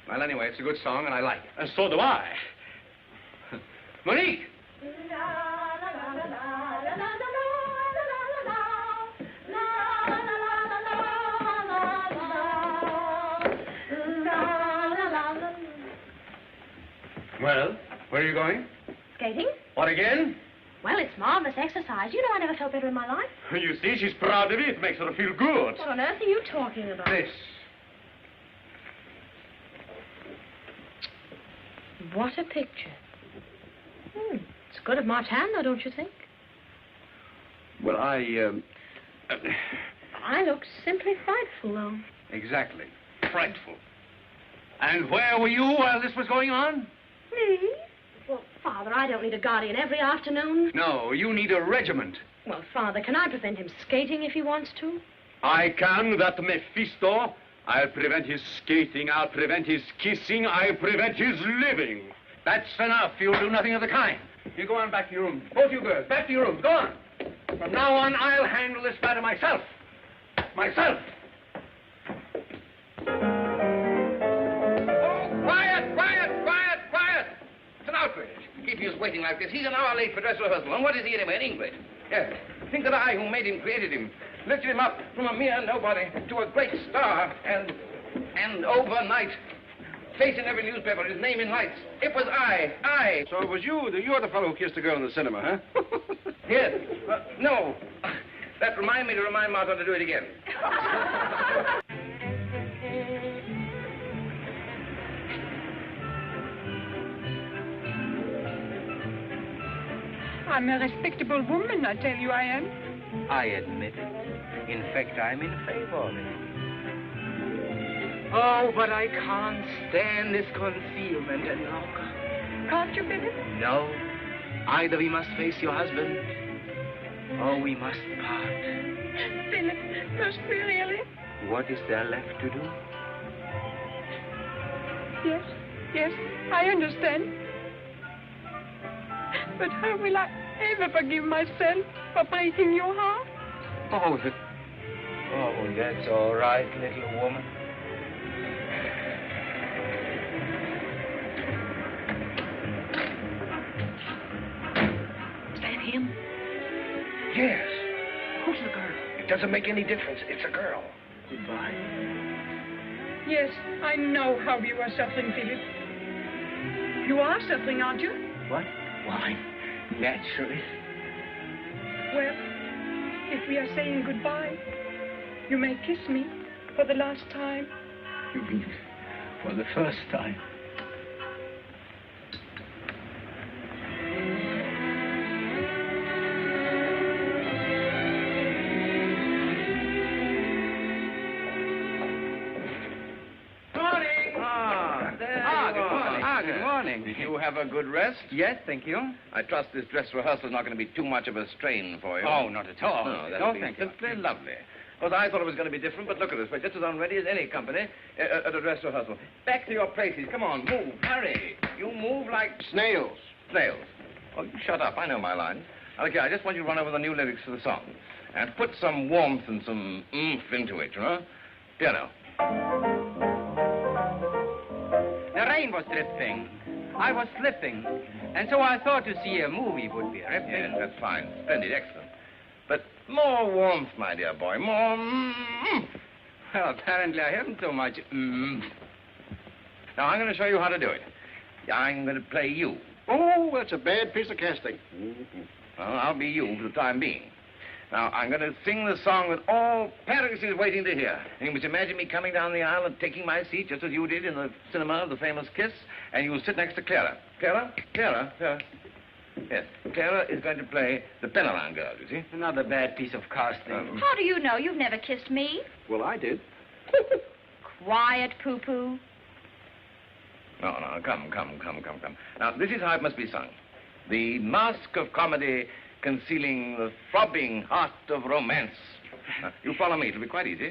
Well, anyway, it's a good song, and I like it. And so do I. Monique! Well, where are you going? Skating? What again? Well, it's marvelous exercise. You know, I never felt better in my life. You see, she's proud of it. It makes her feel good. What on earth are you talking about? This. What a picture. It's good of Martin, though, don't you think? Well, I look simply frightful, though. Exactly. Frightful. And where were you while this was going on? Me? Well, Father, I don't need a guardian every afternoon. No, you need a regiment. Well, Father, can I prevent him skating if he wants to? I can, that Mephisto. I'll prevent his skating, I'll prevent his kissing, I'll prevent his living. That's enough. You'll do nothing of the kind. You go on back to your room. Both you girls, back to your rooms. Go on. From now on, I'll handle this matter myself. Myself. Oh, quiet, quiet, quiet, quiet. It's an outrage. Keeping us waiting like this. He's an hour late for dress rehearsal. And what is he anyway? An English. Yes. Think that I, who made him, created him, lifted him up from a mere nobody to a great star, and overnight, face in every newspaper, his name in lights. It was I. So it was you. You're the fellow who kissed the girl in the cinema, huh? Yes. No. That reminded me to remind Martha to do it again. I'm a respectable woman, I tell you I am. I admit it. In fact, I'm in favor of it. Oh, but I can't stand this concealment any longer. Can't you, Billy? No. Either we must face your husband, or we must part. Billy, must we really? What is there left to do? Yes, I understand. But how will I ever forgive myself for breaking your heart? Oh, that's all right, little woman. Is that him? Yes. Who's the girl? It doesn't make any difference. It's a girl. Goodbye. Yes, I know how you are suffering, Philip. You are suffering, aren't you? What? Why, naturally. Well, if we are saying goodbye, you may kiss me for the last time. You mean for the first time? Good morning. You have a good rest? Yes, thank you. I trust this dress rehearsal is not going to be too much of a strain for you. Oh, not at all. No, No, that'll be thank you. simply lovely. Because I thought it was going to be different, but look at us. We're just as unready as any company at a dress rehearsal. Back to your places. Come on, move. Hurry. You move like Snails. snails. Oh, you shut up. I know my lines. Okay, I just want you to run over the new lyrics to the song. And put some warmth and some oomph into it, you know? Piano. The rain was dripping. I was slipping. And so I thought to see a movie would be ripping. Yes, that's fine. Splendid, excellent. But more warmth, my dear boy. More Well, apparently I haven't so much Now, I'm going to show you how to do it. I'm going to play you. Oh, that's a bad piece of casting. Well, I'll be you for the time being. Now, I'm going to sing the song that all Paris is waiting to hear. And you must imagine me coming down the aisle and taking my seat, just as you did in the cinema of The Famous Kiss, and you'll sit next to Clara. Clara? Yes, Clara is going to play the Penellan girl, you see? Another bad piece of casting. How do you know? You've never kissed me. Well, I did. Quiet, poo-poo. No, come. Now, this is how it must be sung. The mask of comedy concealing the throbbing heart of romance. You follow me. It'll be quite easy.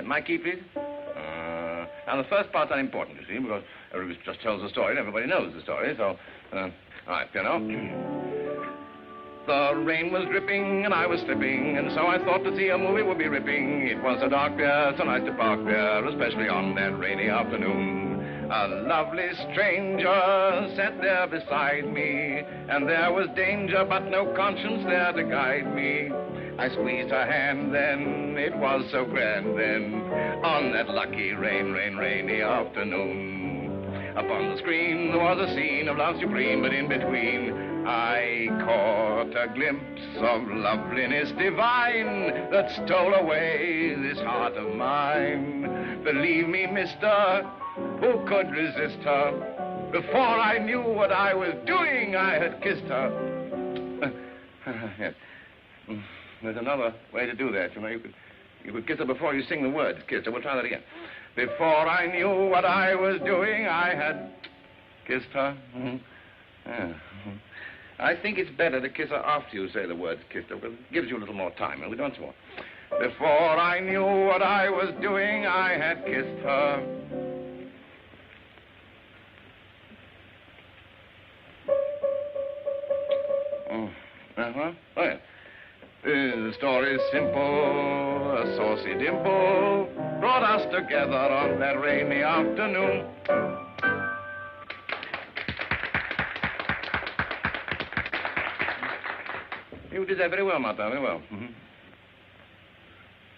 My key, please. Now, the first part's unimportant, you see, because everybody just tells the story, and everybody knows the story, so... all right, piano. The rain was dripping, and I was slipping, and so I thought to see a movie would be ripping. It was a dark pier, so nice to park there, especially on that rainy afternoon. A lovely stranger sat there beside me, and there was danger, but no conscience there to guide me. I squeezed her hand then, it was so grand then, on that lucky rainy afternoon. Upon the screen there was a scene of love supreme, but in between I caught a glimpse of loveliness divine that stole away this heart of mine. Believe me, mister, who could resist her? Before I knew what I was doing, I had kissed her. Yes. There's another way to do that, you know. You You could kiss her before you sing the words. Kiss her. We'll try that again. Before I knew what I was doing, I had kissed her. Yeah. I think it's better to kiss her after you say the words kissed her, because it gives you a little more time. And we don't want. Before I knew what I was doing, I had kissed her. Uh-huh. Oh, yeah. The story's simple. A saucy dimple brought us together on that rainy afternoon. You did that very well, Martin, very well. Mm-hmm.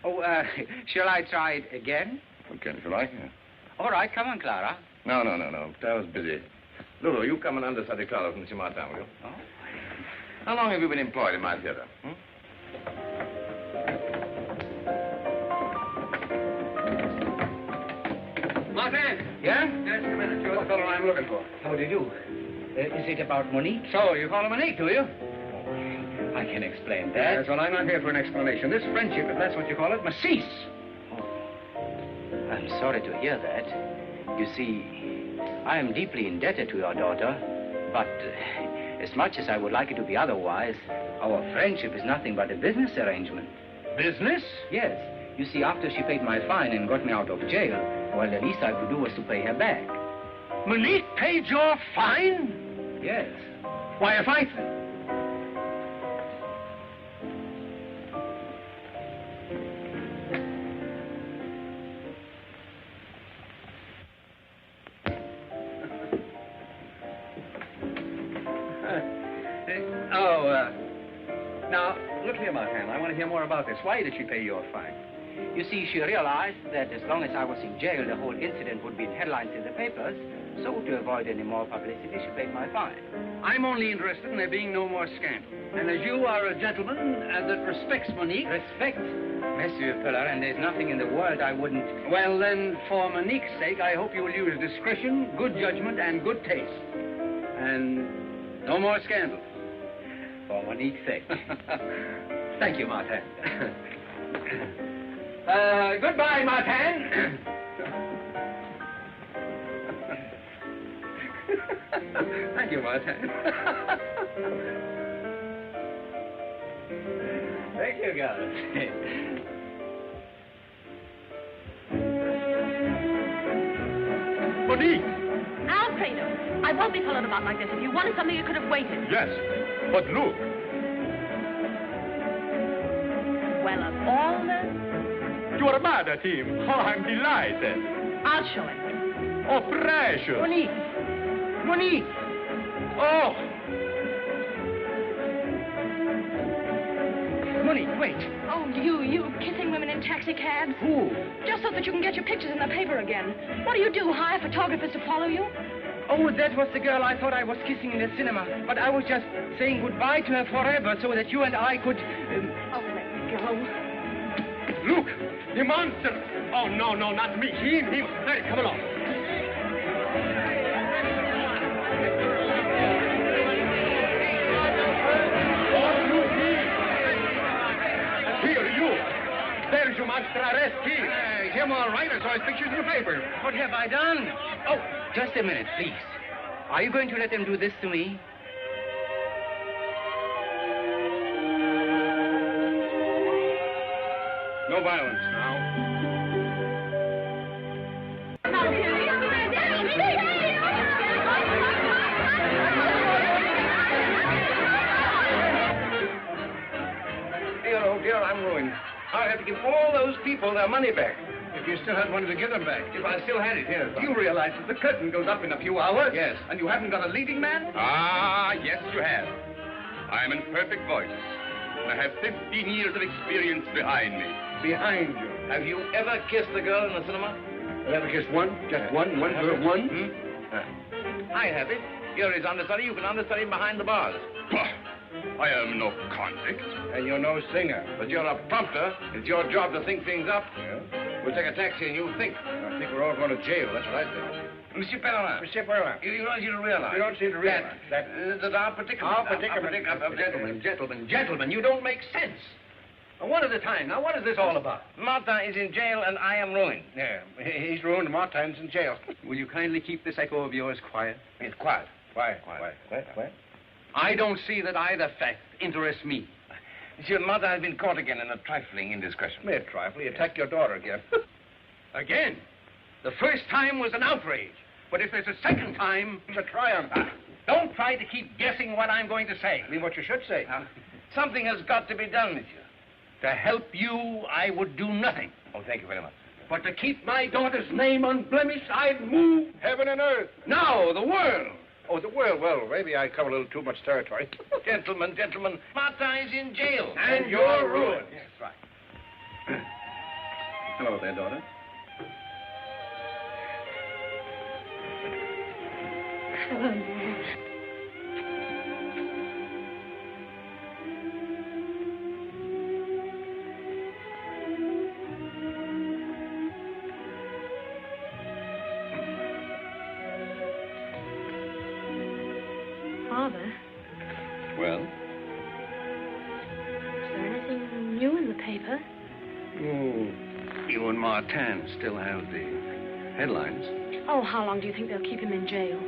Oh, shall I try it again? Okay, if you like. Yeah. All right, come on, Clara. No. I was busy. Lulu, you come and understudy Clara from M. Martin, will you? Oh. How long have you been employed in my theater? Martin! Yeah? Just a minute. You're the fellow I'm looking for. How do you do? Is it about Monique? So, you call her Monique, do you? I can explain that. Yes, well, I'm not here for an explanation. This friendship, if that's what you call it, must cease. I'm sorry to hear that. You see, I am deeply indebted to your daughter, but as much as I would like it to be otherwise, our friendship is nothing but a business arrangement. Business? Yes. You see, after she paid my fine and got me out of jail, well, the least I could do was to pay her back. Monique paid your fine? Yes. Why, if I... Now, look here, Martin. I want to hear more about this. Why did she pay your fine? You see, she realized that as long as I was in jail, the whole incident would be in headlines in the papers. So to avoid any more publicity, she paid my fine. I'm only interested in there being no more scandal. And as you are a gentleman that respects Monique... Respect? Monsieur Pellerin, there's nothing in the world I wouldn't... Well, then, for Monique's sake, I hope you will use discretion, good judgment, and good taste. And no more scandal. For Monique's sake. Thank you, Martin. Goodbye, Martin. Thank you, Martin. Thank you, guys. Monique! Alfredo, I won't be followed about like this. If you wanted something, you could have waited. Yes, but look. Well, of all the... You are mad at him. Oh, I'm delighted. I'll show him. Oh, precious. Monique! Monique! Oh! Monique, wait. Oh, you kissing women in taxi cabs? Who? Just so that you can get your pictures in the paper again. What do? Hire photographers to follow you? Oh, that was the girl I thought I was kissing in the cinema. But I was just saying goodbye to her forever so that you and I could... Oh, let me go. Look! The monster! Oh, no, not me. Him. Hey, come along. Here, you. There's your monster arrest here. Him all right. I saw his pictures in the paper. What have I done? Oh, just a minute, please. Are you going to let them do this to me? No violence now. Dear, I'm ruined. I'll have to give all those people their money back. If you still had money to give them back. If I still had it, yes. Do you realize that the curtain goes up in a few hours? Yes. And you haven't got a leading man? Ah, yes, you have. I'm in perfect voice. I have 15 years of experience behind me. Behind you. Have you ever kissed a girl in the cinema? You ever kissed one? Just one girl? One? I have it. You're his understudy. You can understudy him behind the bars. Pah! I am no convict. And you're no singer. But you're a prompter. It's your job to think things up. Yeah? We'll take a taxi and you think. I think we're all going to jail. That's what I think. Monsieur Pellerin. Monsieur Pellerin. You don't seem to realize. You don't seem to realize that our predicament... Gentlemen, you don't make sense. One at a time. Now, what is this all about? Martin is in jail and I am ruined. Yeah, he's ruined. Martin's in jail. Will you kindly keep this echo of yours quiet? It's quiet. Quiet. I don't see that either fact interests me. Monsieur, Martin has been caught again in a trifling indiscretion. Mere trifle. He attacked your daughter again. Again? The first time was an outrage. But if there's a second time, it's a triumph. Don't try to keep guessing what I'm going to say. I mean, what you should say. Something has got to be done, monsieur. To help you, I would do nothing. Oh, thank you very much. But to keep my daughter's name unblemished, I'd move heaven and earth. No, the world. Oh, the world. Well, maybe I cover a little too much territory. Gentlemen, Martin is in jail. And you're ruined. Yes, right. Hello there, daughter. Father, Well? is there anything new in the paper? Oh, you and Martin still have the headlines. Oh, how long do you think they'll keep him in jail?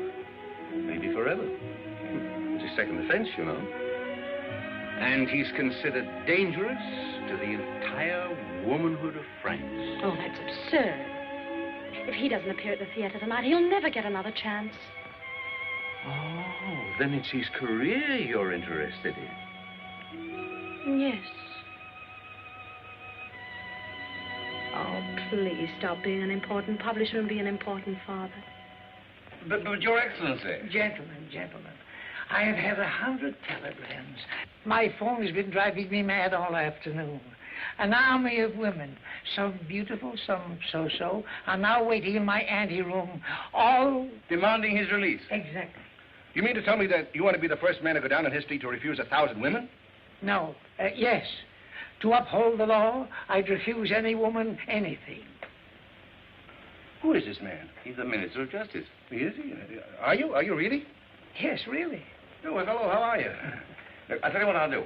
Maybe forever. It's a second offense, you know. And he's considered dangerous to the entire womanhood of France. Oh, that's absurd. If he doesn't appear at the theater tonight, he'll never get another chance. Oh, then it's his career you're interested in. Yes. Oh, please stop being an important publisher and be an important father. But Your Excellency. Gentlemen, I have had 100 telegrams. My phone has been driving me mad all afternoon. An army of women, some beautiful, some so-so, are now waiting in my anteroom, all... Demanding his release. Exactly. You mean to tell me that you want to be the first man to go down in history to refuse 1,000 women? No, yes. To uphold the law, I'd refuse any woman anything. Who is this man? He's the Minister of Justice. Is he? Are you? Are you really? Yes, really. Oh, well, hello, how are you? Look, I'll tell you what I'll do.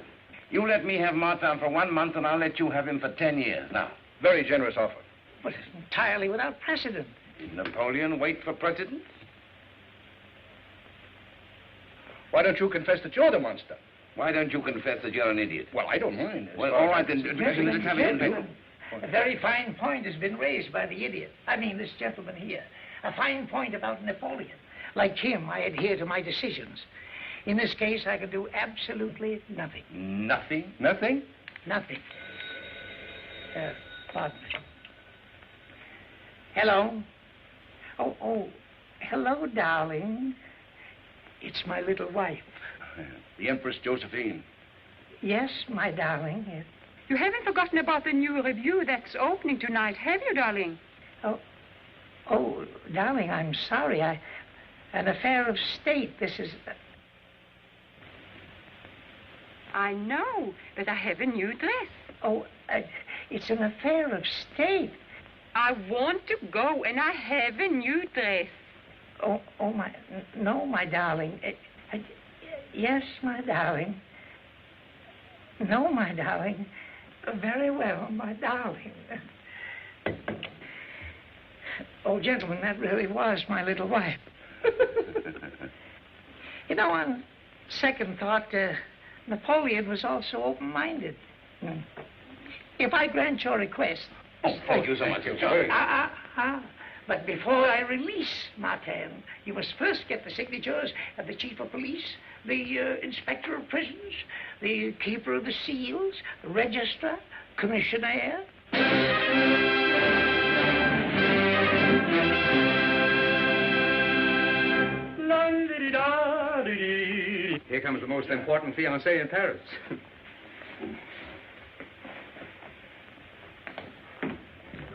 You let me have Martin for 1 month, and I'll let you have him for 10 years. Now. Very generous offer. But it's entirely without precedent. Did Napoleon wait for precedent? Why don't you confess that you're the monster? Why don't you confess that you're an idiot? Well, I don't mind. Well, all right, then. Gentlemen, a very fine point has been raised by the idiot. I mean, this gentleman here. A fine point about Napoleon. Like him, I adhere to my decisions. In this case, I can do absolutely nothing. Nothing? Nothing? Nothing. Pardon me. Hello? Oh, hello, darling. It's my little wife. The Empress Josephine. Yes, my darling. Yes. You haven't forgotten about the new review that's opening tonight, have you, darling? Oh, darling, I'm sorry. An affair of state. This is... I know, but I have a new dress. Oh, it's an affair of state. I want to go, and I have a new dress. Oh, no, my darling. Yes, my darling. No, my darling. Very well, my darling. Oh, gentlemen, that really was my little wife. You know, on second thought, Napoleon was also open-minded. If I grant your request... Oh, thank you so much. But before I release Martin, you must first get the signatures of the chief of police, the inspector of prisons, the keeper of the seals, the registrar, commissioner. Here comes the most important fiancé in Paris.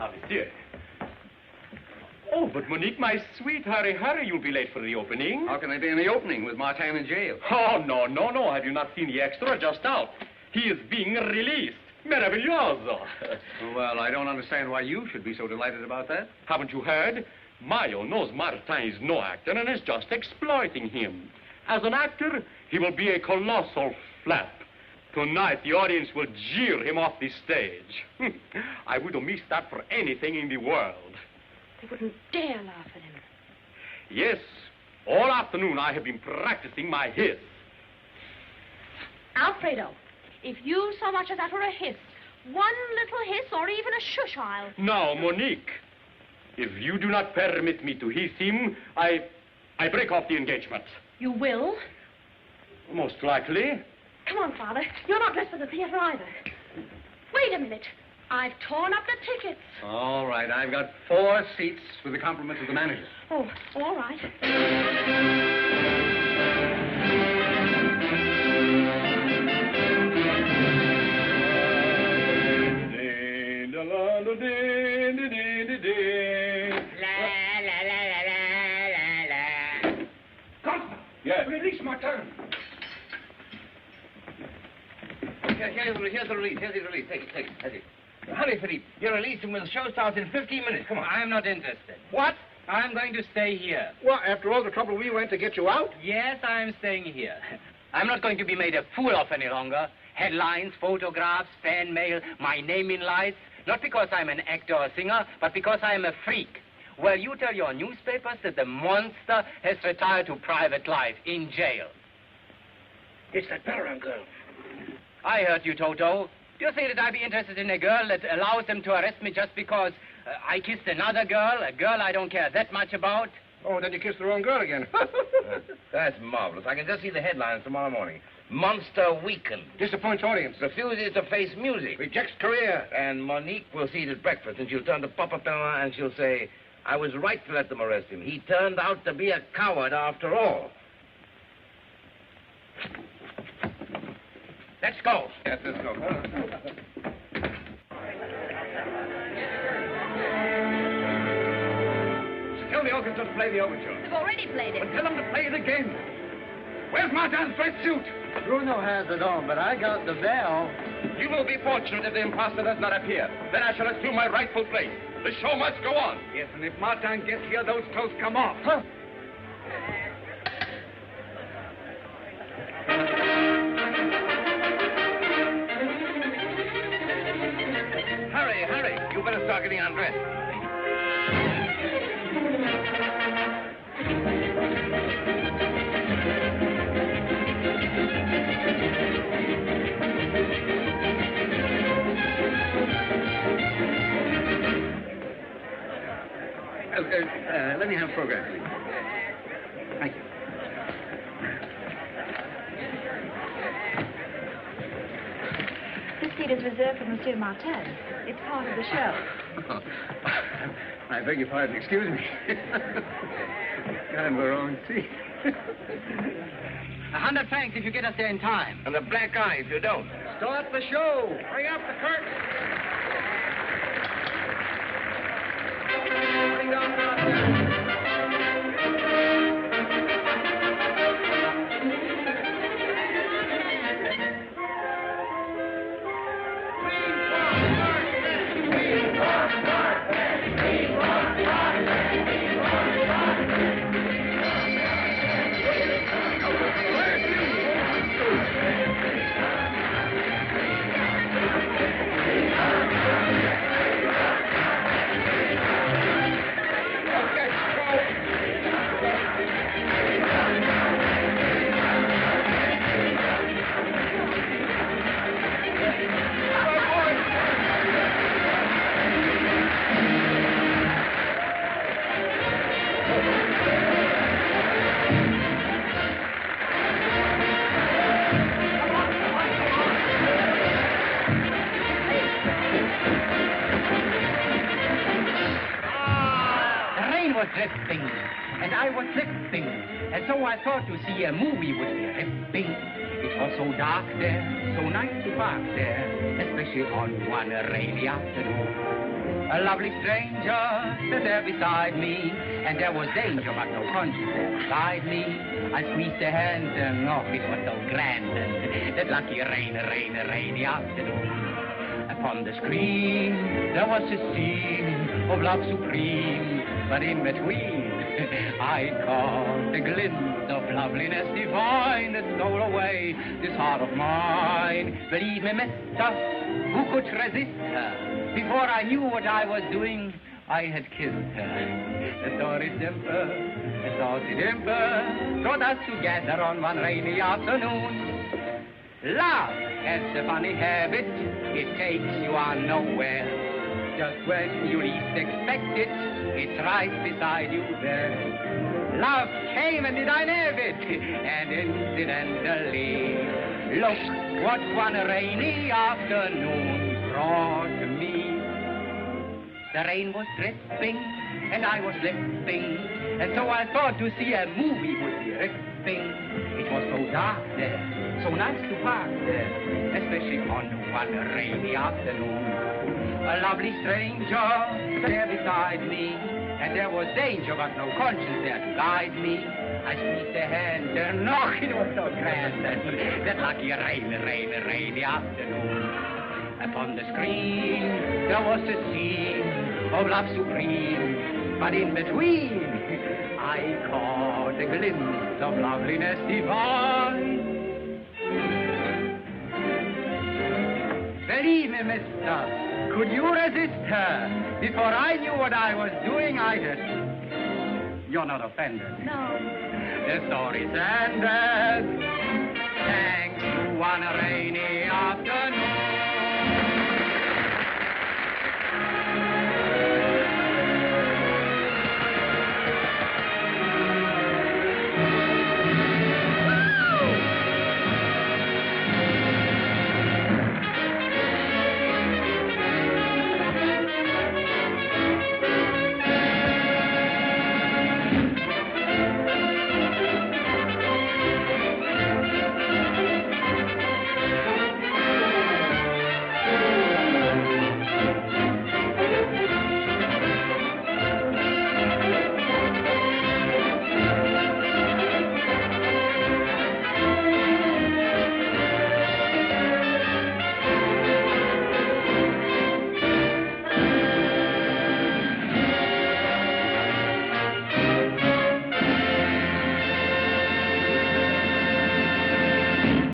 Ah, monsieur. Oh, but Monique, my sweet, hurry, you'll be late for the opening. How can I be in the opening with Martin in jail? Oh, no. Have you not seen the extra just out? He is being released. Meraviglioso. Well, I don't understand why you should be so delighted about that. Haven't you heard? Mayo knows Martin is no actor and is just exploiting him. As an actor, he will be a colossal flap. Tonight, the audience will jeer him off the stage. I wouldn't miss that for anything in the world. They wouldn't dare laugh at him. Yes, all afternoon I have been practicing my hiss. Alfredo, if you so much as utter a hiss, one little hiss or even a shush, I'll... Now, Monique, if you do not permit me to hiss him, I break off the engagement. You will? Most likely. Come on, Father. You're not dressed for the theater either. Wait a minute. I've torn up the tickets. All right, I've got 4 seats with the compliments of the manager. Oh, all right. Yes. Release Martin. Here's the release. Take it. Hurry, Philippe. You're releasing when the show starts in 15 minutes. Come on. I'm not interested. What? I'm going to stay here. Well, after all the trouble we went to get you out? Yes, I'm staying here. I'm not going to be made a fool of any longer. Headlines, photographs, fan mail, my name in lights. Not because I'm an actor or singer, but because I'm a freak. Well, you tell your newspapers that the monster has retired to private life in jail. It's that Paragon girl. I heard you, Toto. Do you think that I'd be interested in a girl that allows them to arrest me just because I kissed another girl, a girl I don't care that much about? Oh, then you kissed the wrong girl again. That's marvelous. I can just see the headlines tomorrow morning. Monster weakened. Disappoints audience. Refuses to face music. Rejects career. And Monique will see it at breakfast, and she'll turn to Papa Pellerin and she'll say, I was right to let them arrest him. He turned out to be a coward after all. Let's go. Yes, let's go. Tell the orchestra to play the overture. They've already played it. But tell them to play it again. Where's Martin's red suit? Bruno has it on, but I got the bell. You will be fortunate if the imposter does not appear. Then I shall assume my rightful place. The show must go on. Yes, and if Martin gets here, those clothes come off. Huh? Hurry. You better start getting undressed. Let me have a program, please. Thank you. This seat is reserved for Monsieur Martin. It's part of the show. Oh, I beg your pardon. Excuse me. Got him the wrong seat. 100 francs if you get us there in time. And a black eye if you don't. Start the show. Bring up the curtain. Bring down Martin. Dripping, and I was slipping, and so I thought to see a movie would be ripping. It was so dark there, so nice to park there, especially on one rainy afternoon. A lovely stranger stood there beside me, and there was danger but no conscience inside me. I squeezed her hand, and oh, it was so grand, that lucky rainy afternoon. Upon the screen, there was a scene of love supreme, but in between, I called the glimpse of loveliness divine that stole away this heart of mine. Believe me, mister, who could resist her? Before I knew what I was doing, I had kissed her. The story simple, the saucy dimple brought us together on one rainy afternoon. Love has a funny habit, it takes you on nowhere. Just when you least expect it, it's right beside you there. Love came and did I nab it, and incidentally, look what one rainy afternoon brought me. The rain was dripping, and I was lipping, and so I thought to see a movie would be ripping. It was so dark there, so nice to park there, especially on one rainy afternoon. A lovely stranger there beside me, and there was danger, but no conscience there to guide me. I squeezed her hand, and no, it was so grand that lucky rainy afternoon. Upon the screen there was a scene of love supreme, but in between I caught a glimpse of loveliness divine. Believe me, mister, could you resist her? Before I knew what I was doing, I just... You're not offended? No. The story's ended. Thanks to one rainy afternoon.